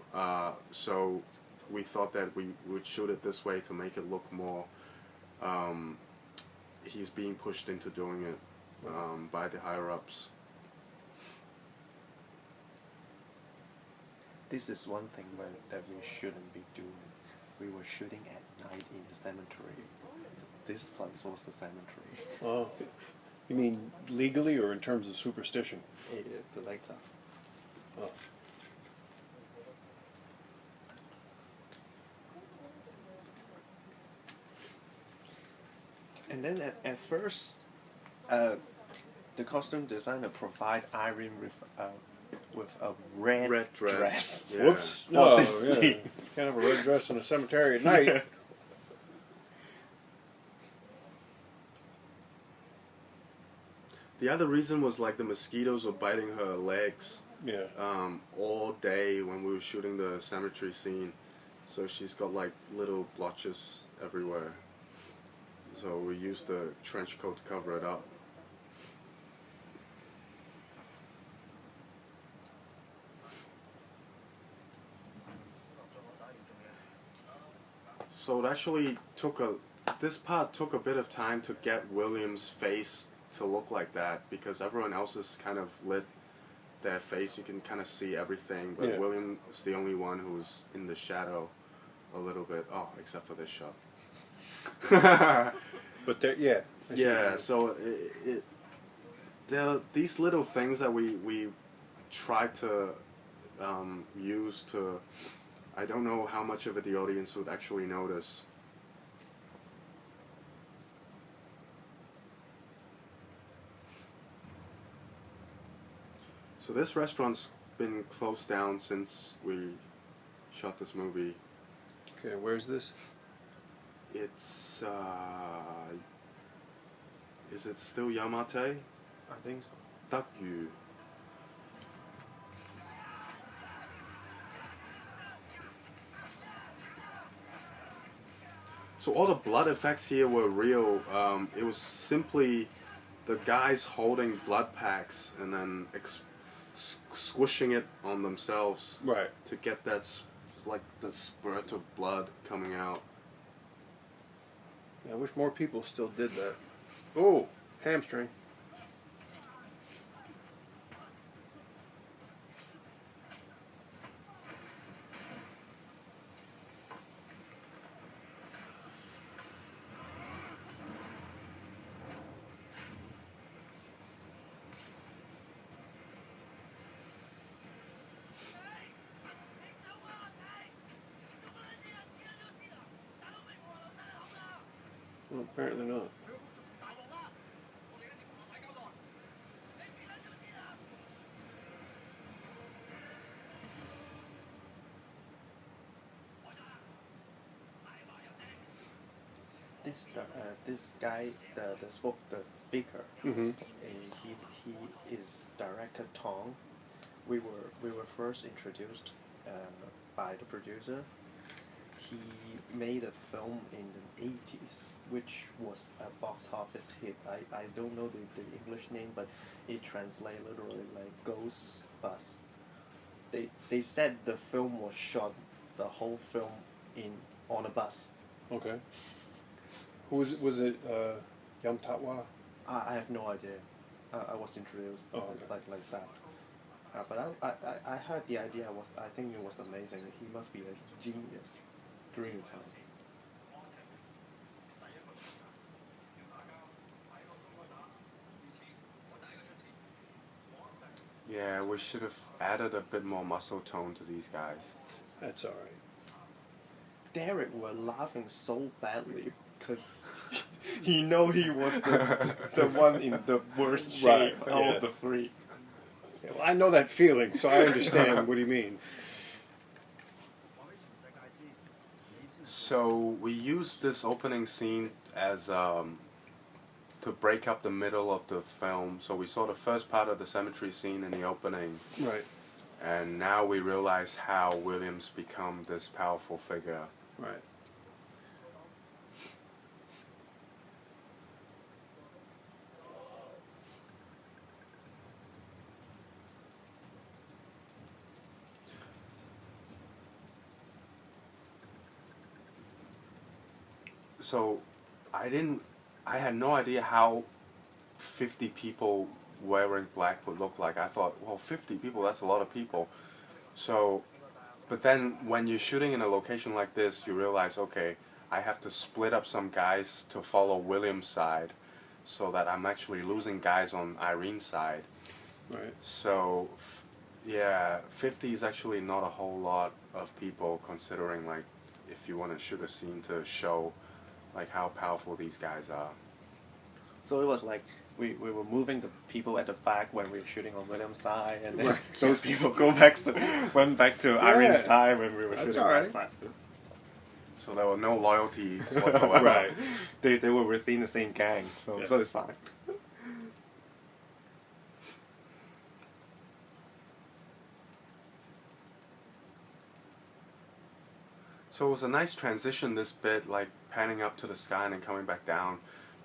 So we thought that we would shoot it this way to make it look more. He's being pushed into doing it by the higher ups. This is one thing that we shouldn't be doing. We were shooting at night in the cemetery. This place was the cemetery. Oh. You mean legally or in terms of superstition? The lights up. Oh. And then at first, the costume designer provide Irene with a red dress. Yeah. Whoops. For No, this yeah. scene. Can't have a red dress in a cemetery at night. The other reason was like the mosquitoes were biting her legs Yeah. all day when we were shooting the cemetery scene. So she's got like little blotches everywhere. So we used the trench coat to cover it up. So it actually this part took a bit of time to get William's face to look like that, because everyone else is kind of lit their face. You can kind of see everything, but Yeah. William is the only one who's in the shadow a little bit. Oh, except for this shot. But there, yeah. I see what you Yeah, mean. so there are these little things that we try to use to. I don't know how much of it the audience would actually notice. So this restaurant's been closed down since we shot this movie. Okay, where's this? It's is it still Yamate? I think so. Dakyu. So all the blood effects here were real. It was simply the guys holding blood packs and then squishing it on themselves Right. to get that like the spurt of blood coming out. I wish more people still did that. Oh, hamstring. Well, apparently not. This guy, the speaker, Mm-hmm. he is director Tong. We were first introduced by the producer. he made a film in the 80s, which was a box office hit. I don't know the English name, but it translates literally like Ghost Bus. They said the film was shot, the whole film, on a bus. Okay. Who was it? Was it Yam Tatwa? I have no idea. I was introduced like that. But I heard the idea. I think it was amazing. He must be a genius during the time. Yeah, we should have added a bit more muscle tone to these guys. That's all right. Derek were laughing so badly because he know he was the one in the worst shape out of the three. Yeah, well, I know that feeling, so I understand what he means. So we used this opening scene as to break up the middle of the film. So we saw the first part of the cemetery scene in the opening. Right. And now we realize how Williams become this powerful figure. Right. So I had no idea how 50 people wearing black would look like. I thought, well, 50 people, that's a lot of people. So, but then when you're shooting in a location like this, you realize, okay, I have to split up some guys to follow William's side so that I'm actually losing guys on Irene's side. Right. So, yeah, 50 is actually not a whole lot of people considering, like, if you want to shoot a scene to show like how powerful these guys are. So it was like we were moving the people at the back when we were shooting on William's side, and then those people went back to Irene's side when we were shooting on that side. So there were no loyalties whatsoever. Right. They were within the same gang, so it's fine. So it was a nice transition, this bit, like panning up to the sky and then coming back down.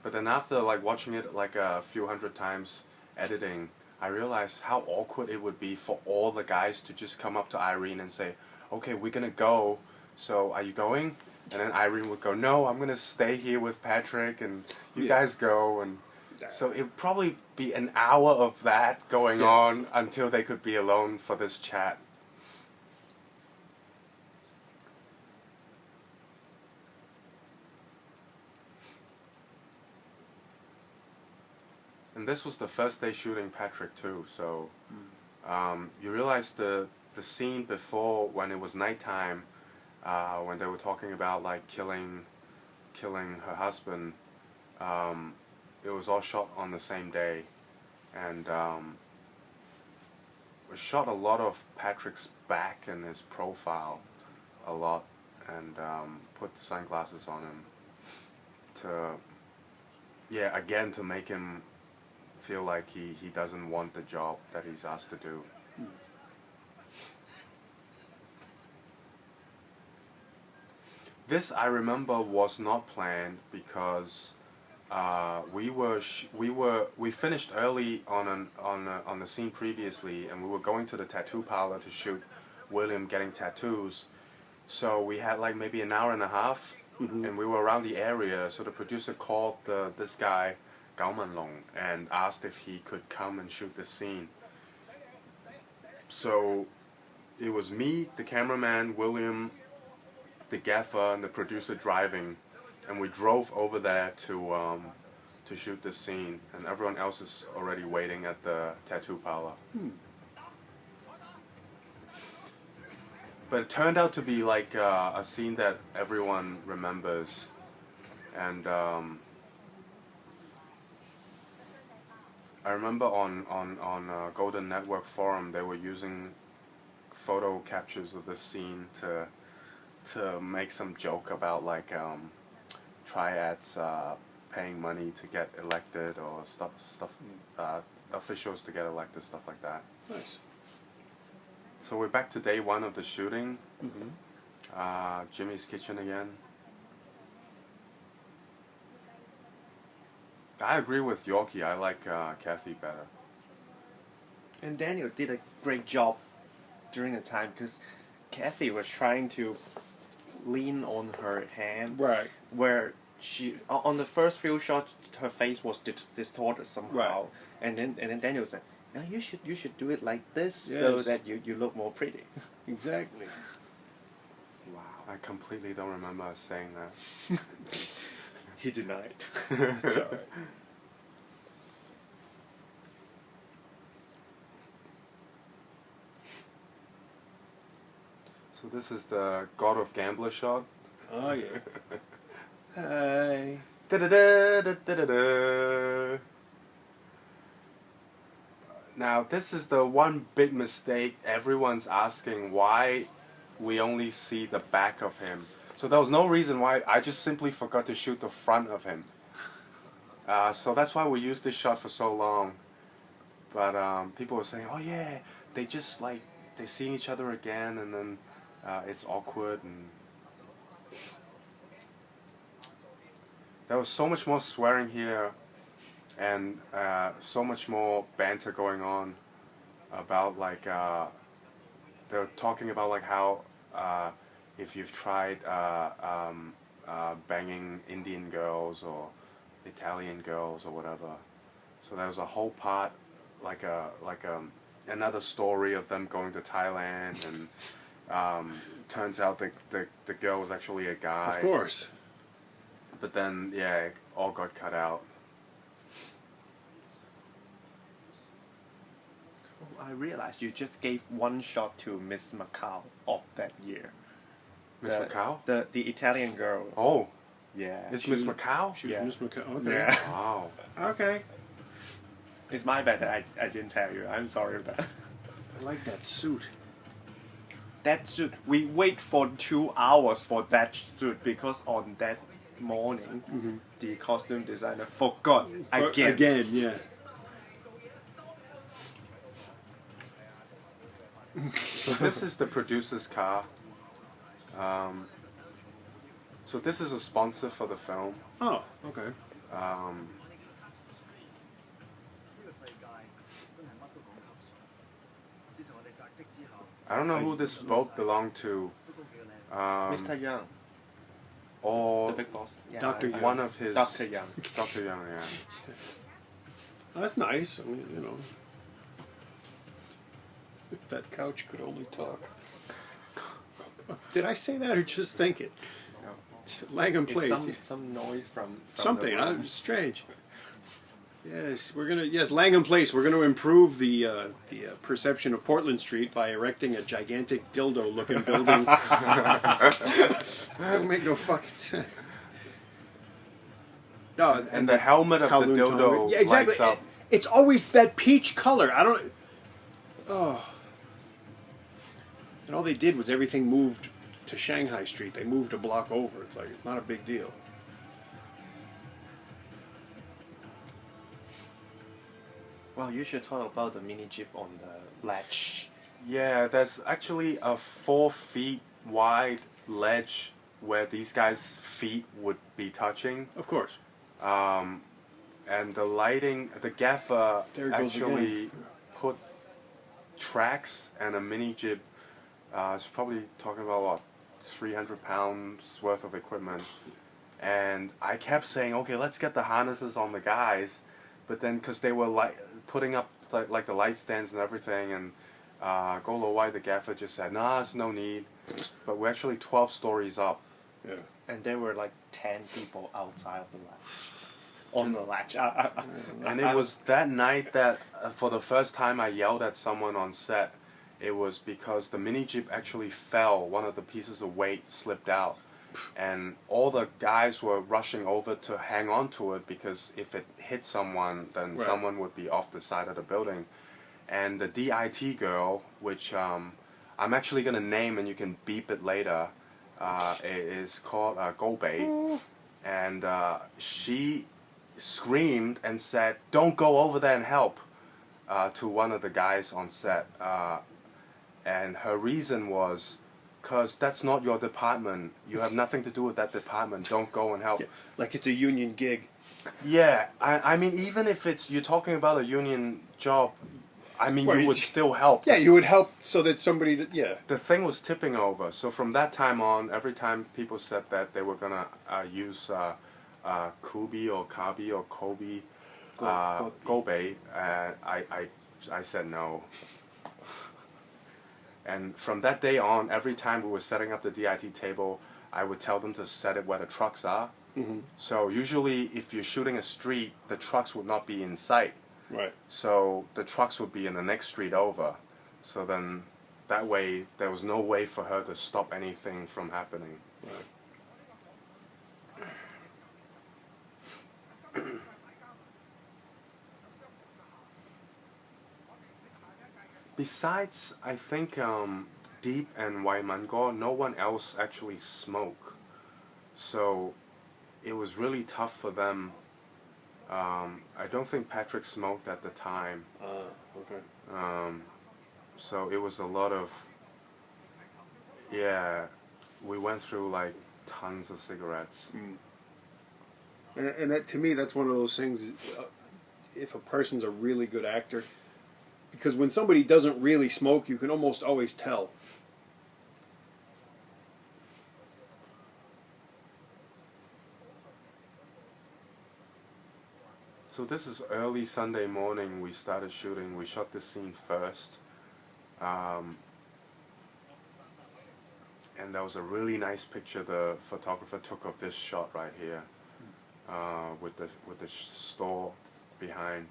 But then after like watching it like a few hundred times editing, I realized how awkward it would be for all the guys to just come up to Irene and say, okay, we're gonna go, so are you going? And then Irene would go, no, I'm gonna stay here with Patrick and you guys go. And so it would probably be an hour of that going on until they could be alone for this chat. And this was the first day shooting Patrick too, so you realize the scene before when it was nighttime, when they were talking about like killing her husband, it was all shot on the same day, and we shot a lot of Patrick's back and his profile a lot, and put the sunglasses on him to again to make him feel like he doesn't want the job that he's asked to do. This I remember was not planned because we finished early on the scene previously, and we were going to the tattoo parlor to shoot William getting tattoos. So we had like maybe an hour and a half, and we were around the area. So the producer called this guy Gao Manlong and asked if he could come and shoot this scene. So it was me, the cameraman, William, the gaffer, and the producer driving, and we drove over there to shoot this scene, and everyone else is already waiting at the tattoo parlor. But it turned out to be like a scene that everyone remembers, and I remember on Golden Network forum they were using photo captures of this scene to make some joke about like triads paying money to get elected or stuff officials to get elected, stuff like that. Nice. So we're back to day one of the shooting. Jimmy's Kitchen again. I agree with Yorkie. I like Kathy better. And Daniel did a great job during the time because Kathy was trying to lean on her hand, Right. where she on the first few shots her face was distorted somehow, Right. and then Daniel said, "No, you should do it like this so Yes. that you look more pretty." Exactly. Wow. I completely don't remember us saying that. He denied. It's all right. So this is the God of Gambler shot. Oh yeah. Hi. Da-da-da-da-da-da-da. Now this is the one big mistake. Everyone's asking why we only see the back of him. So there was no reason why. I just simply forgot to shoot the front of him. So that's why we used this shot for so long. But people were saying, "Oh yeah, they just like they see each other again, and then it's awkward." And there was so much more swearing here, and so much more banter going on about like they were talking about like how if you've tried banging Indian girls or Italian girls or whatever. So there was a whole part like another story of them going to Thailand, and turns out the girl was actually a guy. Of course. But then yeah, it all got cut out. I realized you just gave one shot to Miss Macau of that year. Miss The- Macau? The Italian girl. Oh, Yeah. it's Miss She- Macau? She was Yeah. Miss McCall. Okay. Yeah. Wow. Okay. It's my bad that I didn't tell you. I'm sorry about that. I like that suit. That suit, we wait for 2 hours for that suit because on that morning, the costume designer forgot again. Again, yeah. So this is the producer's car. So this is a sponsor for the film. Oh, okay. I don't know who this boat belonged to. Mr. Young, Or the big boss. Yeah, Dr. Young. one of his... Dr. Young. Dr. Young, yeah. Oh, that's nice. I mean, you know. If that couch could only talk. Did I say that or just think it? Langham It's Place. some noise from Something. the room. Strange. Yes, we're gonna. Yes, Langham Place. We're gonna improve the perception of Portland Street by erecting a gigantic dildo-looking building. Don't make no fucking sense. No, And the helmet of the Kowloon dildo Tong. Yeah, exactly. lights up. It's always that peach color. I don't. Oh. And all they did was everything moved to Shanghai Street. They moved a block over. It's like it's not a big deal. Well, you should talk about the mini jeep on the ledge. Yeah, there's actually a 4 feet wide ledge where these guys' feet would be touching. Of course. And the lighting, the gaffer There it goes actually put tracks and a mini jib. It's probably talking about what, 300 pounds worth of equipment. And I kept saying, okay, let's get the harnesses on the guys. But then, because they were putting up like the light stands and everything, and Golo White, the gaffer, just said, nah, there's no need. But we're actually 12 stories up. Yeah. And there were like 10 people outside of the ledge. On the ledge. And it was that night that, for the first time, I yelled at someone on set. It was because the mini jeep actually fell. One of the pieces of weight slipped out. And all the guys were rushing over to hang on to it, because if it hit someone, then Right. someone would be off the side of the building. And the DIT girl, which I'm actually going to name and you can beep it later, is called Gobei. And she screamed and said, "Don't go over there and help," to one of the guys on set. And her reason was, because that's not your department. You have nothing to do with that department. Don't go and help. Yeah, like it's a union gig. Yeah, I mean, even if you're talking about a union job, I mean, Well, you would it's- still help. Yeah, you would help so that somebody. Yeah. The thing was tipping over. So from that time on, every time people said that they were gonna use Kubi or Kabi or Kobe, Gobe, I said no. And from that day on, every time we were setting up the DIT table, I would tell them to set it where the trucks are. Mm-hmm. So usually, if you're shooting a street, the trucks would not be in sight. Right. So the trucks would be in the next street over. So then, that way, there was no way for her to stop anything from happening. Right. Besides, I think Deep and Waimangor, no one else actually smoke. So it was really tough for them. I don't think Patrick smoked at the time. Okay. So it was a lot of, yeah, we went through like tons of cigarettes. And that, to me, that's one of those things. If a person's a really good actor, because when somebody doesn't really smoke, you can almost always tell. So this is early Sunday morning. We started shooting. We shot this scene first. And that was a really nice picture the photographer took of this shot right here, with the store behind.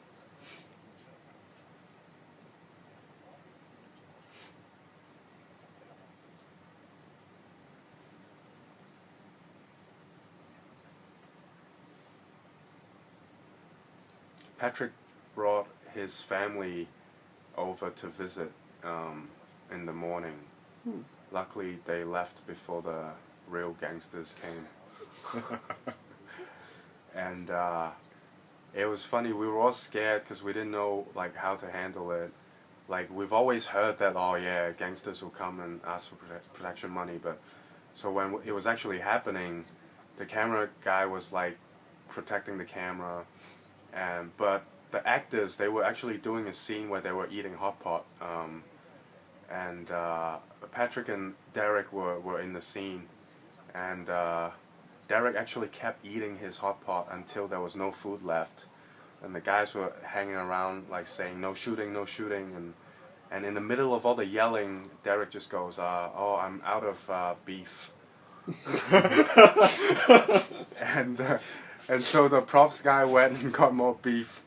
Patrick brought his family over to visit in the morning. Luckily, they left before the real gangsters came. And it was funny, we were all scared because we didn't know like how to handle it. Like, we've always heard that, oh yeah, gangsters will come and ask for protection money, but so when it was actually happening, the camera guy was like protecting the camera, but the actors, they were actually doing a scene where they were eating hot pot, and Patrick and Derek were in the scene, and Derek actually kept eating his hot pot until there was no food left, and the guys were hanging around like saying no shooting, and in the middle of all the yelling, Derek just goes, oh, I'm out of beef. And so the props guy went and got more beef.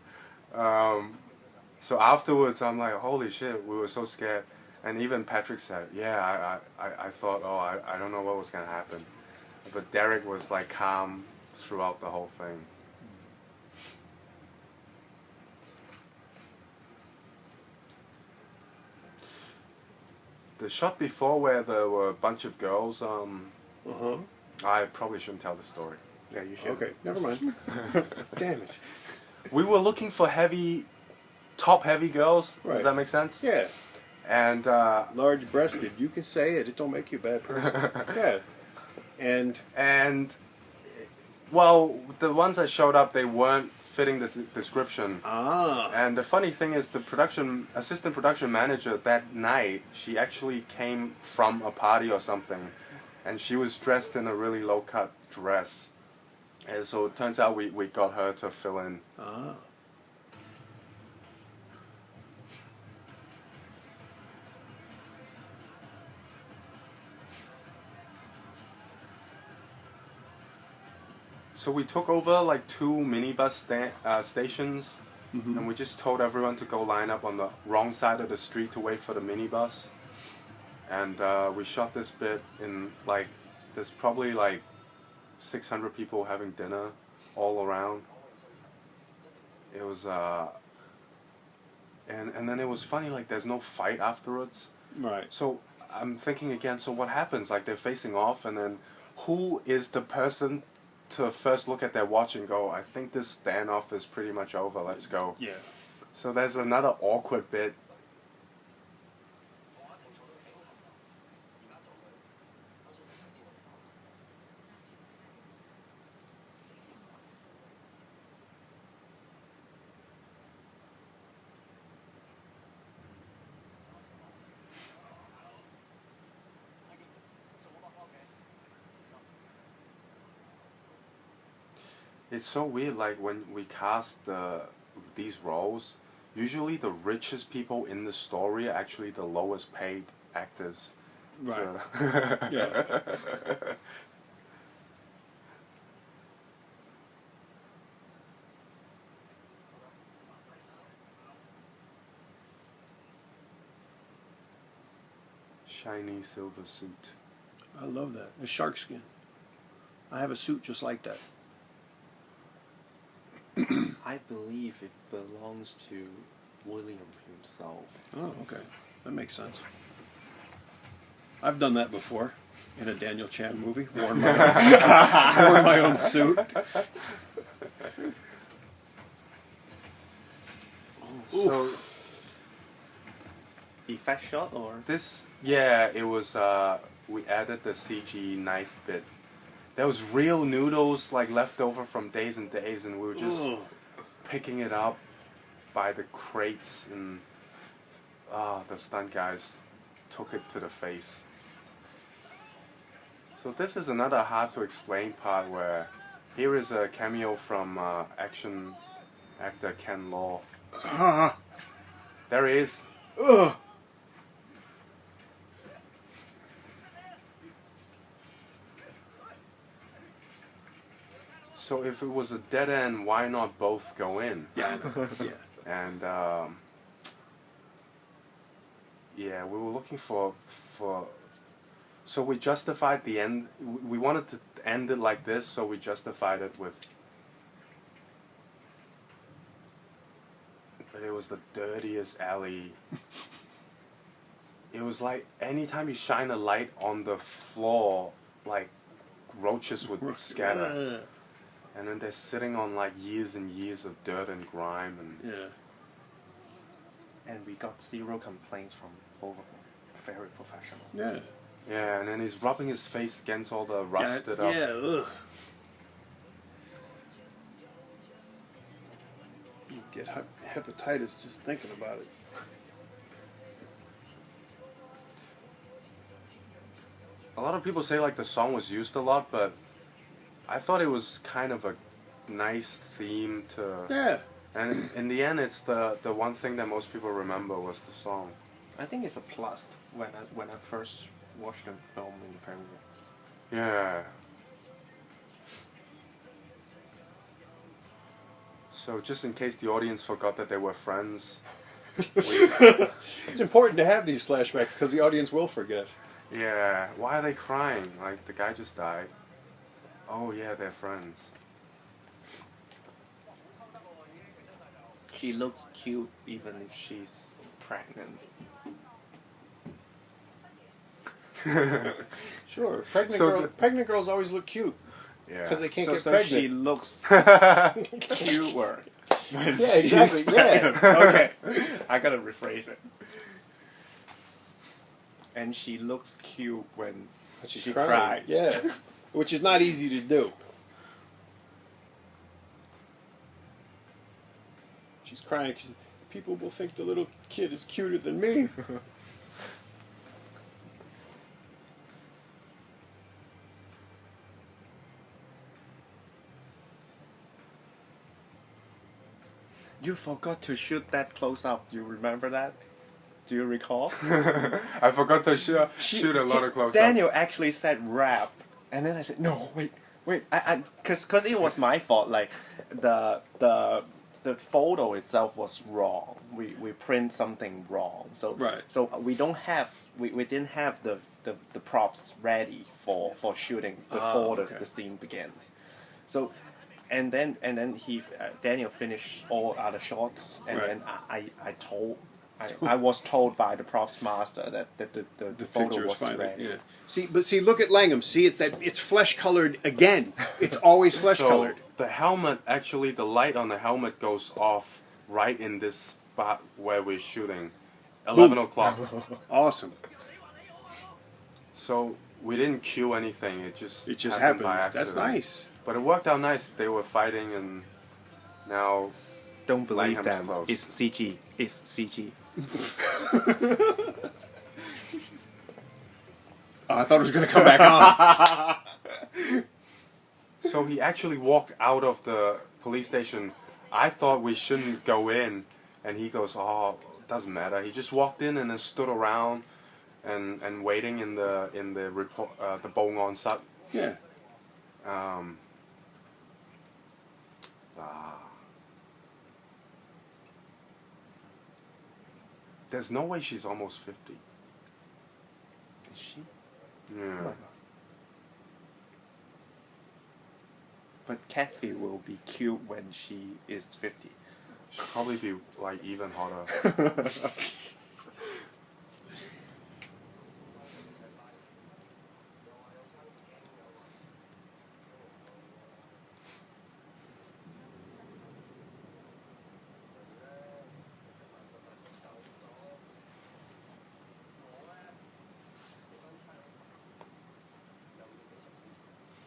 So afterwards, I'm like, holy shit, we were so scared. And even Patrick said, yeah, I thought, oh, I don't know what was going to happen. But Derek was like calm throughout the whole thing. The shot before where there were a bunch of girls, I probably shouldn't tell the story. Yeah, you should. Okay, never mind. Damn it. We were looking for top-heavy girls. Right. Does that make sense? Yeah. And Large-breasted. You can say it. It don't make you a bad person. Yeah. And well, the ones that showed up, they weren't fitting the description. Ah. And the funny thing is, the assistant production manager that night, she actually came from a party or something, and she was dressed in a really low-cut dress. And so it turns out we got her to fill in. Ah. So we took over like 2 minibus stations, and we just told everyone to go line up on the wrong side of the street to wait for the minibus. And we shot this bit in like, there's probably like 600 people having dinner all around. It was, and then it was funny, like there's no fight afterwards. Right. So I'm thinking again, so what happens? Like they're facing off, and then who is the person to first look at their watch and go, I think this standoff is pretty much over, let's go. Yeah. So there's another awkward bit. It's so weird. Like when we cast these roles, usually the richest people in the story are actually the lowest paid actors. Right. So Yeah. Shiny silver suit. I love that. The shark skin. I have a suit just like that. I believe it belongs to William himself. Oh, okay. That makes sense. I've done that before in a Daniel Chan movie. Worn my own suit. So Effect shot or? this, yeah, it was. We added the CG knife bit. There was real noodles like left over from days and days, and we were just picking it up by the crates, and the stunt guys took it to the face. So this is another hard to explain part where here is a cameo from action actor Ken Law. There he is. So if it was a dead end, why not both go in? Yeah, I know. Yeah. And yeah, we were looking for. So we justified the end. We wanted to end it like this, so we justified it with. But it was the dirtiest alley. It was like anytime you shine a light on the floor, like roaches would scatter. And then they're sitting on like years and years of dirt and grime and. Yeah. And we got 0 complaints from both of them. Very professional. Yeah. Yeah, and then he's rubbing his face against all the rusted up. Yeah. Ugh. You get hepatitis just thinking about it. A lot of people say like the song was used a lot, but I thought it was kind of a nice theme to. Yeah. And in the end, it's the one thing that most people remember was the song. I think it's a plus when I first watched them film in the premiere. Yeah. So just in case the audience forgot that they were friends, It's important to have these flashbacks because the audience will forget. yeah. Why are they crying? Like the guy just died. Oh yeah, they're friends. She looks cute even if she's pregnant. Sure. So Pregnant girls always look cute Yeah. because they can't So get she pregnant. looks cuter. When Yeah, she's exactly. Yeah. pregnant. Okay, I gotta rephrase it. And she looks cute when she crying. cried. Yeah. Which is not easy to do. She's crying because people will think the little kid is cuter than me. You forgot to shoot that close up. You remember that? Do you recall? I forgot to shoot a lot of close-ups. Daniel actually said rap, and then I said no, wait, cause it was my fault. Like the photo itself was wrong. We print something wrong. So Right. So we didn't have the props ready for shooting before okay. the scene begins. So. And then he Daniel finished all other shots, and Right. then I was told by the props master that the photo Picture is was fine. ready. Yeah. See, look at Langham. See, it's flesh colored again. It's always flesh colored. So the helmet, actually, the light on the helmet goes off right in this spot where we're shooting, 11 o'clock. Awesome. So we didn't cue anything. It just happened. by accident. That's nice. But it worked out nice. They were fighting, and now Don't believe Langham's them. close. It's CG. It's CG. Oh, I thought it was going to come back on. So he actually walked out of the police station. I thought we shouldn't go in, and he goes, "Oh, doesn't matter." He just walked in and then stood around and waiting in the report the bong on sat. Yeah. There's no way she's almost 50. Is she? Yeah. Oh my God. But Kathy will be cute when she is 50. She'll probably be like even hotter.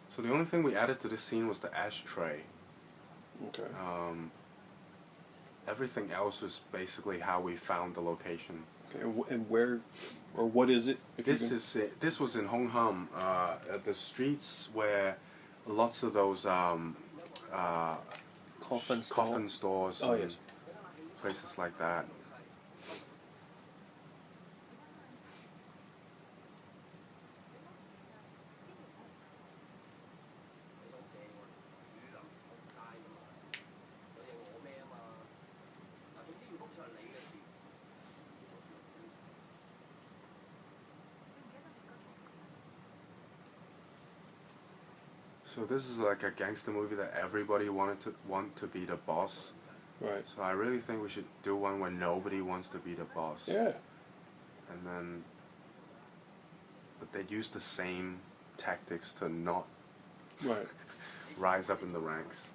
So the only thing we added to this scene was the ashtray. Okay. Everything else was basically how we found the location. Okay. And where, or what is it? If you This can- is it. This was in Hong Kong, at the streets where lots of those coffin stores Oh, and yes. places like that. So this is like a gangster movie that everybody want to be the boss. Right. So I really think we should do one where nobody wants to be the boss. Yeah. And then, but they use the same tactics to not Right. rise up in the ranks.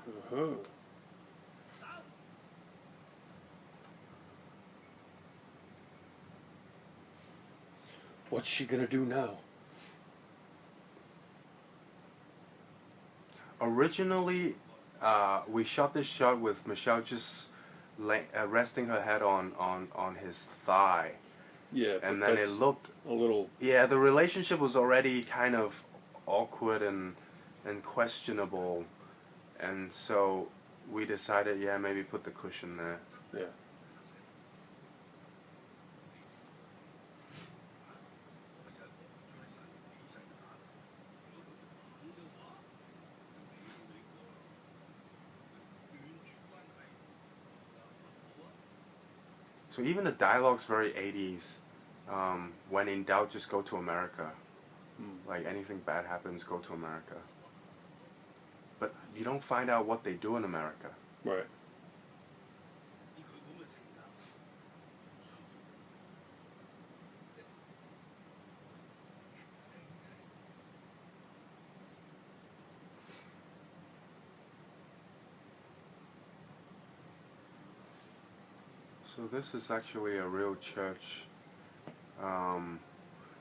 Uh-huh. What's she gonna do now? Originally, we shot this shot with Michelle just resting her head on his thigh. Yeah. And but then that's it looked, a little. yeah, the relationship was already kind of awkward and questionable. And so we decided, yeah, maybe put the cushion there. Yeah. So even the dialogue's very 80s. When in doubt, just go to America. Like anything bad happens, go to America. But you don't find out what they do in America. Right. So this is actually a real church.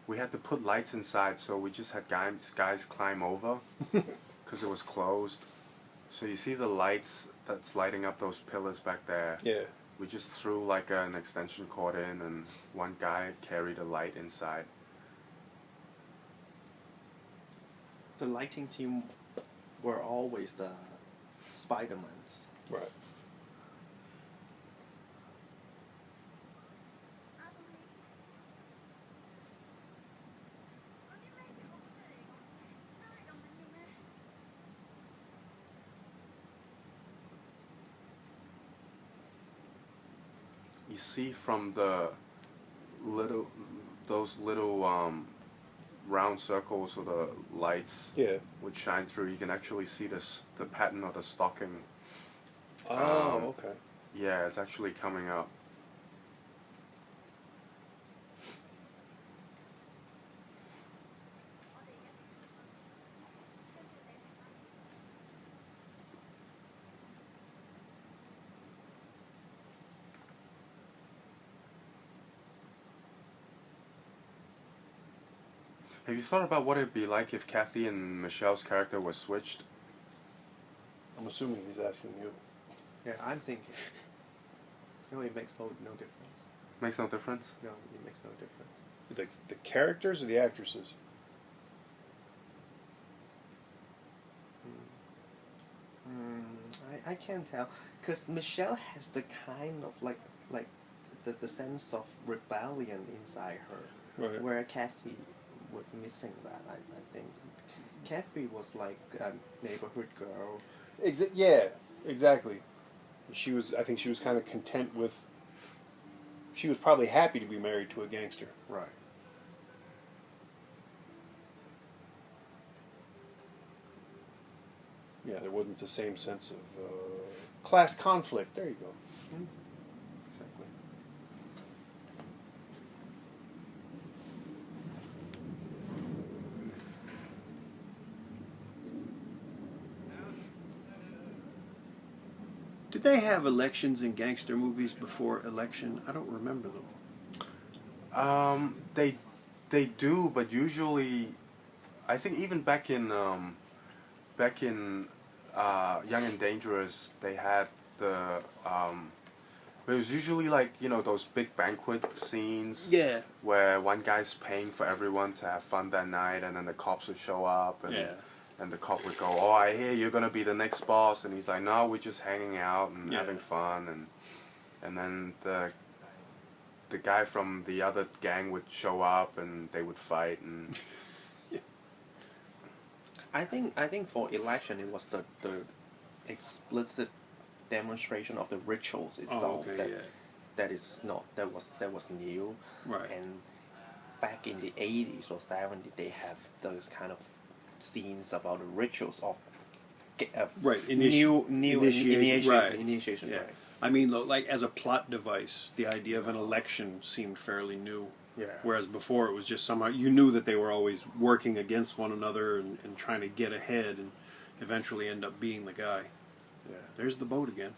We had to put lights inside, so we just had guys climb over because it was closed. So you see the lights that's lighting up those pillars back there. Yeah. We just threw like an extension cord in, and one guy carried a light inside. The lighting team were always the Spider-Mans. Right. You see from the those little round circles or the lights Yeah. would shine through. You can actually see the pattern of the stocking. Oh, okay. Yeah, it's actually coming up. Have you thought about what it'd be like if Kathy and Michelle's character was switched? I'm assuming he's asking you. Yeah, I'm thinking. No, it makes no difference. Makes no difference? No, it makes no difference. The characters or the actresses? I can't tell, because Michelle has the kind of like the sense of rebellion inside her, Right. where Kathy was missing that. I think Kathy was like a neighborhood girl. Yeah, exactly. I think she was kind of content with. She was probably happy to be married to a gangster. Right. Yeah, there wasn't the same sense of class conflict. There you go. Exactly. Did they have elections in gangster movies before election? I don't remember them. They do, but usually, I think even back in Young and Dangerous, they had it was usually like those big banquet scenes. Yeah. Where one guy's paying for everyone to have fun that night, and then the cops would show up, and Yeah. and the cop would go, "Oh, I hear you're gonna be the next boss," and he's like, "No, we're just hanging out and Yeah. having fun," and then the guy from the other gang would show up, and they would fight, and I think for election it was the explicit demonstration of the rituals itself that was new. Right. And back in the 80s or 70s, they have those kind of scenes about the rituals of Right. new initiation. Right. Initiation. Yeah. Right. I mean, like as a plot device, the idea of an election seemed fairly new. Yeah. Whereas before it was just somehow you knew that they were always working against one another and trying to get ahead and eventually end up being the guy. Yeah. There's the boat again.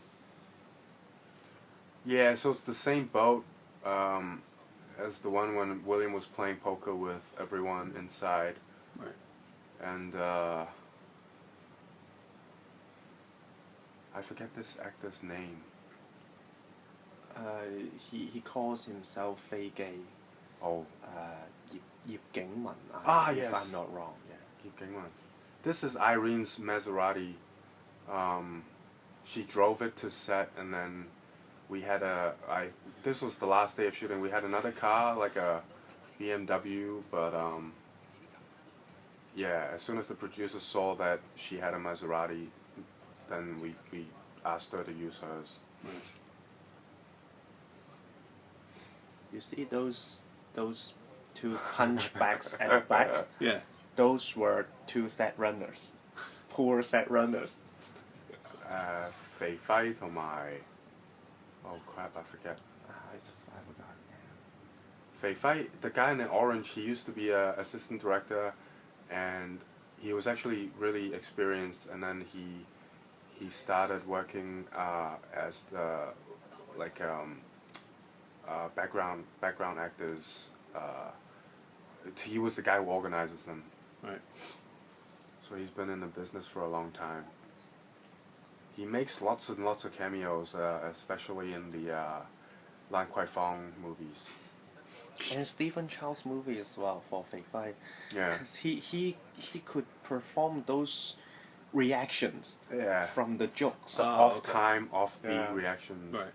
yeah, so it's the same boat as the one when William was playing poker with everyone inside, Right. and I forget this actor's name. He calls himself Fei Gay. Oh, Yip Gingman. If yes. I'm not wrong. Yeah. keep going on. This is Irene's Maserati. She drove it to set, and then we had this was the last day of shooting. We had another car, like a BMW, but yeah, as soon as the producer saw that she had a Maserati, then we asked her to use hers. You see those two hunchbacks at the back? Yeah. Those were two set runners. Poor set runners. 肥輝同埋 oh crap, I forget. I forgot. Fei Fai, the guy in the orange, he used to be a assistant director, and he was actually really experienced. And then he started working as the background actors. He was the guy who organizes them. Right. So he's been in the business for a long time. He makes lots and lots of cameos, especially in the Lan Kwai Fong movies. And Stephen Chow's movie as well for Fei Fai. Yeah. Because he could perform those reactions Yeah. from the jokes. Off time, off beat Yeah. reactions. Right.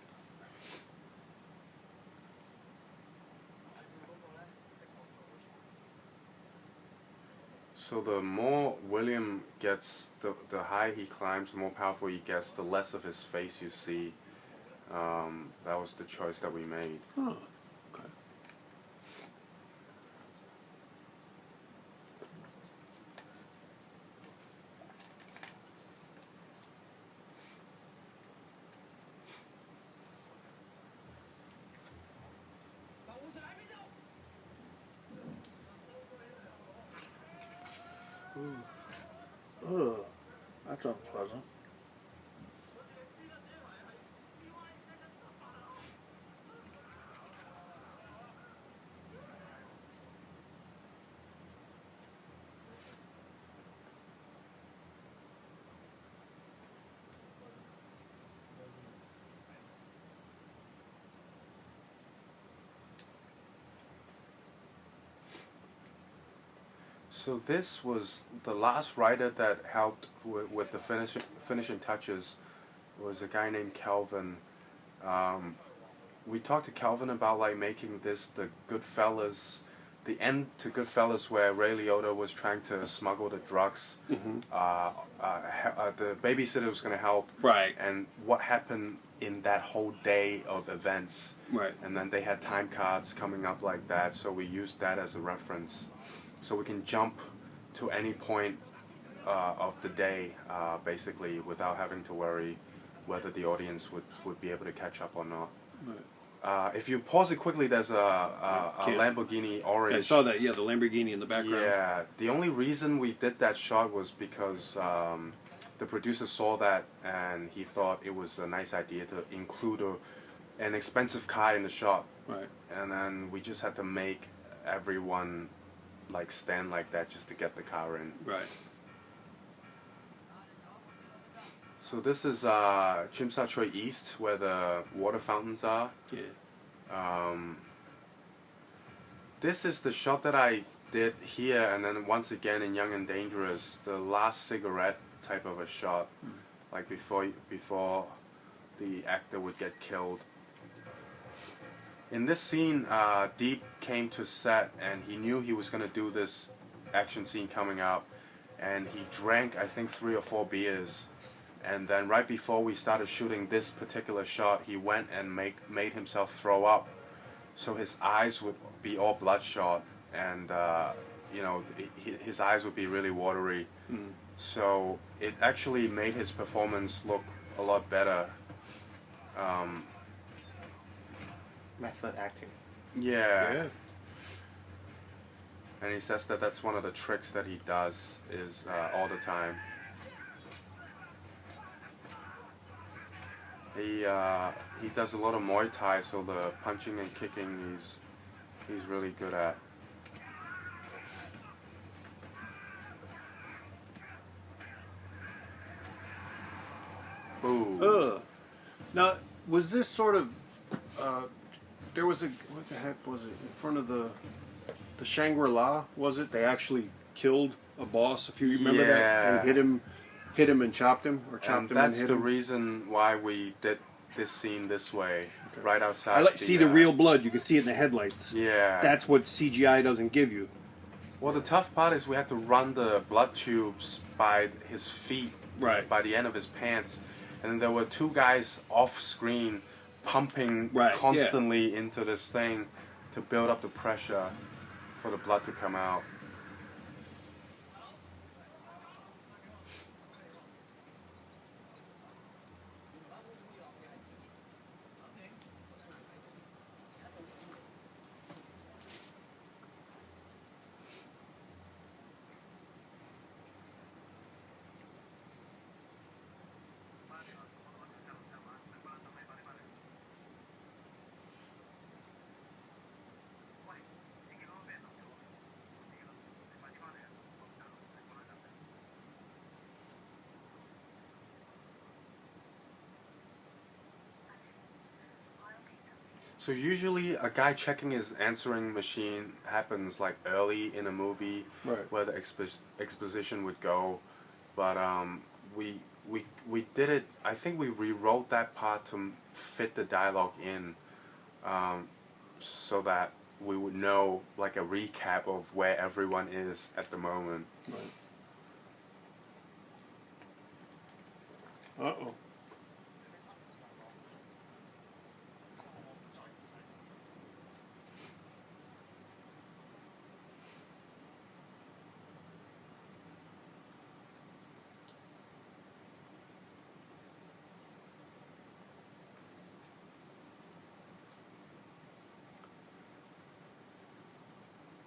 So the more William gets, the higher he climbs, the more powerful he gets, the less of his face you see. That was the choice that we made. Oh. Okay. Ugh, that's unpleasant. So this was the last writer that helped with the finishing touches was a guy named Calvin. We talked to Calvin about like making this the Goodfellas, the end to Goodfellas where Ray Liotta was trying to smuggle the drugs. The babysitter was going to help. Right. And what happened in that whole day of events. Right. And then they had time cards coming up like that, so we used that as a reference. So we can jump to any point of the day, basically, without having to worry whether the audience would be able to catch up or not. Right. If you pause it quickly, there's a Lamborghini orange. I saw that, yeah, the Lamborghini in the background. Yeah, the only reason we did that shot was because the producer saw that and he thought it was a nice idea to include an expensive car in the shot. Right. And then we just had to make everyone like stand like that just to get the car in. Right. So this is Chim Sa Choi East, where the water fountains are. Yeah. This is the shot that I did here, and then once again in Young and Dangerous, the last cigarette type of a shot, like before the actor would get killed. In this scene, Deep came to set, and he knew he was going to do this action scene coming up, and he drank, I think, 3 or 4 beers. And then right before we started shooting this particular shot, he went and made himself throw up, so his eyes would be all bloodshot, and his eyes would be really watery. So it actually made his performance look a lot better. Method acting. Yeah. And he says that that's one of the tricks that he does is all the time. He does a lot of Muay Thai, so the punching and kicking he's really good at. Ooh. Now, was this sort of there was what the heck was it in front of the Shangri-La? Was it they actually killed a boss? If you remember that, and hit him and chopped him, or chopped him and hit him. That's the reason why we did this scene this way, right outside. I see the real blood. You can see it in the headlights. Yeah. That's what CGI doesn't give you. Well, the tough part is we had to run the blood tubes by his feet, right, by the end of his pants, and then there were 2 guys off screen pumping constantly into this thing to build up the pressure for the blood to come out. So usually a guy checking his answering machine happens like early in a movie, where the exposition would go, but we did it. I think we rewrote that part to fit the dialogue in, so that we would know like a recap of where everyone is at the moment. Uh-oh.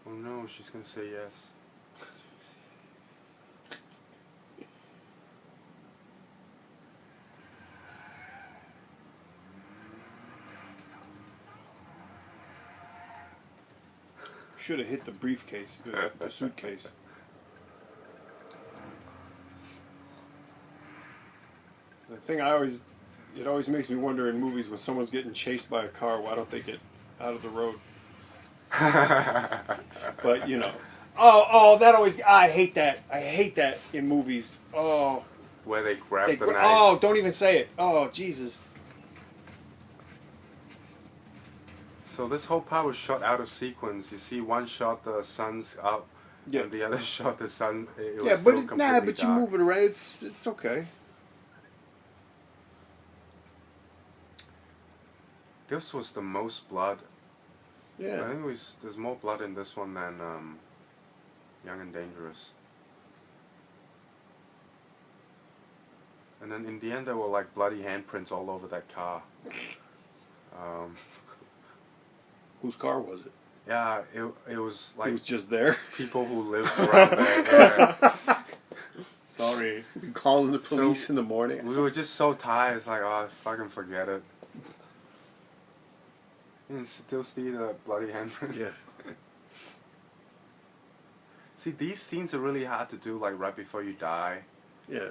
Oh no, she's gonna say yes. Should have hit the briefcase, the suitcase. The thing it always makes me wonder in movies when someone's getting chased by a car, why don't they get out of the road? But That always. I hate that. I hate that in movies. Oh, Where they grab the knife. oh, don't even say it. Oh, Jesus. So this whole part was shot out of sequence. You see one shot the sun's up, and the other shot the sun. It was still completely but you dark. move it around. It's okay. This was the most blood. Yeah. I think there's more blood in this one than Young and Dangerous. And then in the end there were like bloody handprints all over that car. Whose car was it? Yeah, it was like It was just there. people who lived around there. Yeah. Sorry. Calling the police in the morning. We were just so tired. It's like, oh, fucking forget it. You can still see the bloody handprint. Yeah. See, these scenes are really hard to do, like right before you die. Yeah.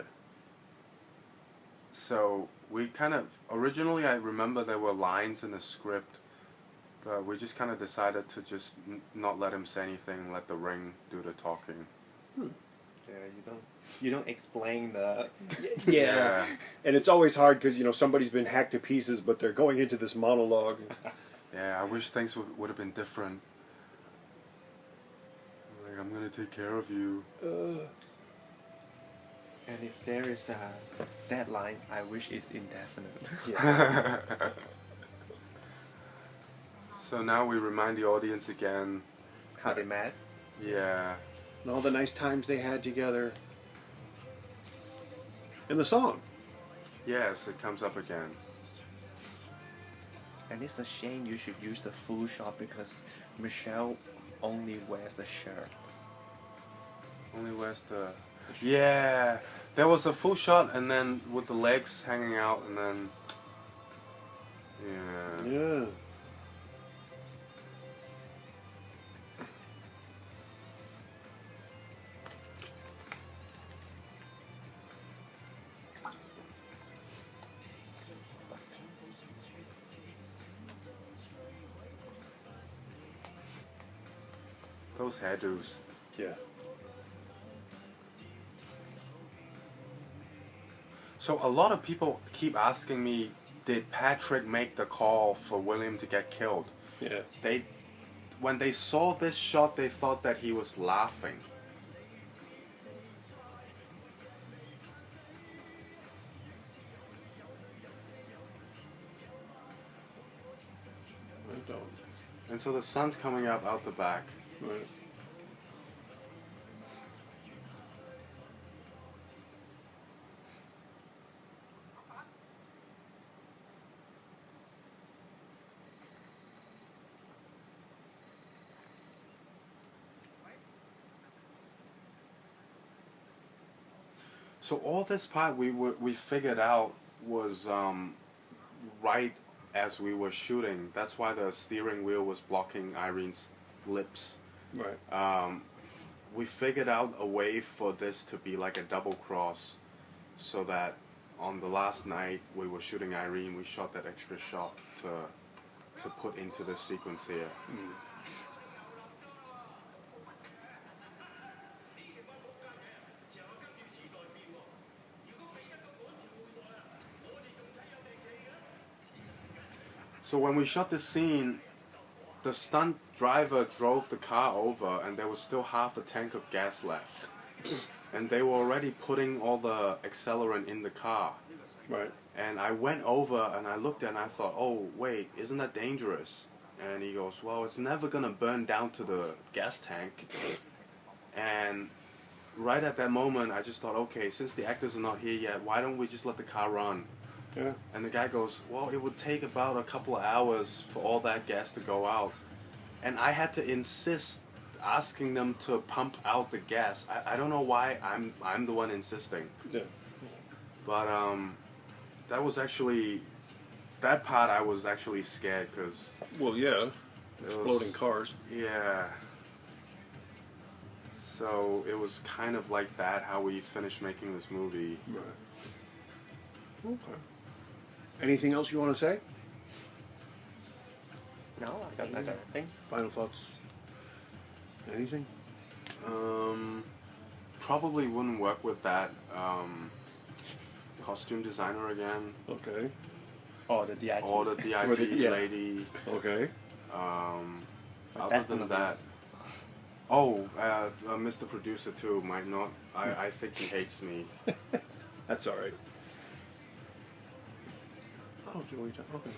So we kind of originally, I remember there were lines in the script, but we just kind of decided to just not let him say anything, let the ring do the talking. Yeah, you don't explain the. Yeah. And it's always hard because, you know, somebody's been hacked to pieces, but they're going into this monologue. Yeah, I wish things would have been different. Like, I'm gonna take care of you. And if there is a deadline, I wish it's indefinite. Yeah. So now we remind the audience again. How they met? Yeah. And all the nice times they had together. In the song. Yes, it comes up again. And it's a shame you should use the full shot because Michelle only wears the shirt. Only wears the. Yeah, there was a full shot and then with the legs hanging out and then. Yeah. Yeah. Those hairdos. Yeah. So a lot of people keep asking me, did Patrick make the call for William to get killed? Yeah. When they saw this shot, they thought that he was laughing. I don't. And so the sun's coming up out the back. Right. So all this part we figured out was right as we were shooting. That's why the steering wheel was blocking Irene's lips. Right. We figured out a way for this to be like a double cross, so that on the last night we were shooting Irene, we shot that extra shot to put into the sequence here. So when we shot this scene, the stunt driver drove the car over and there was still half a tank of gas left. And they were already putting all the accelerant in the car. Right. And I went over and I looked and I thought, oh, wait, isn't that dangerous? And he goes, well, it's never going to burn down to the gas tank. And right at that moment, I just thought, okay, since the actors are not here yet, why don't we just let the car run? Yeah. And the guy goes, well, it would take about a couple of hours for all that gas to go out. And I had to insist, asking them to pump out the gas. I don't know why I'm the one insisting. Yeah. But that was actually, that part I was actually scared because... Well, yeah. Exploding cars. Yeah. So it was kind of like that, how we finished making this movie. Right. Okay. Anything else you want to say? No, I got nothing. Final thoughts? Anything? Probably wouldn't work with that. Costume designer again. Okay. Or the DIT. Or the DIT Or the- yeah. lady. Okay. Other than that. Oh, Mr. Producer too might not. I think he hates me. That's all right. Oh, Joey. Okay.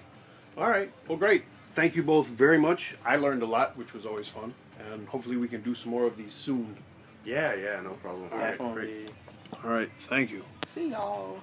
All right. Well, great. Thank you both very much. I learned a lot, which was always fun, and hopefully we can do some more of these soon. Yeah, no problem. All right, Definitely. All right. Thank you. See y'all.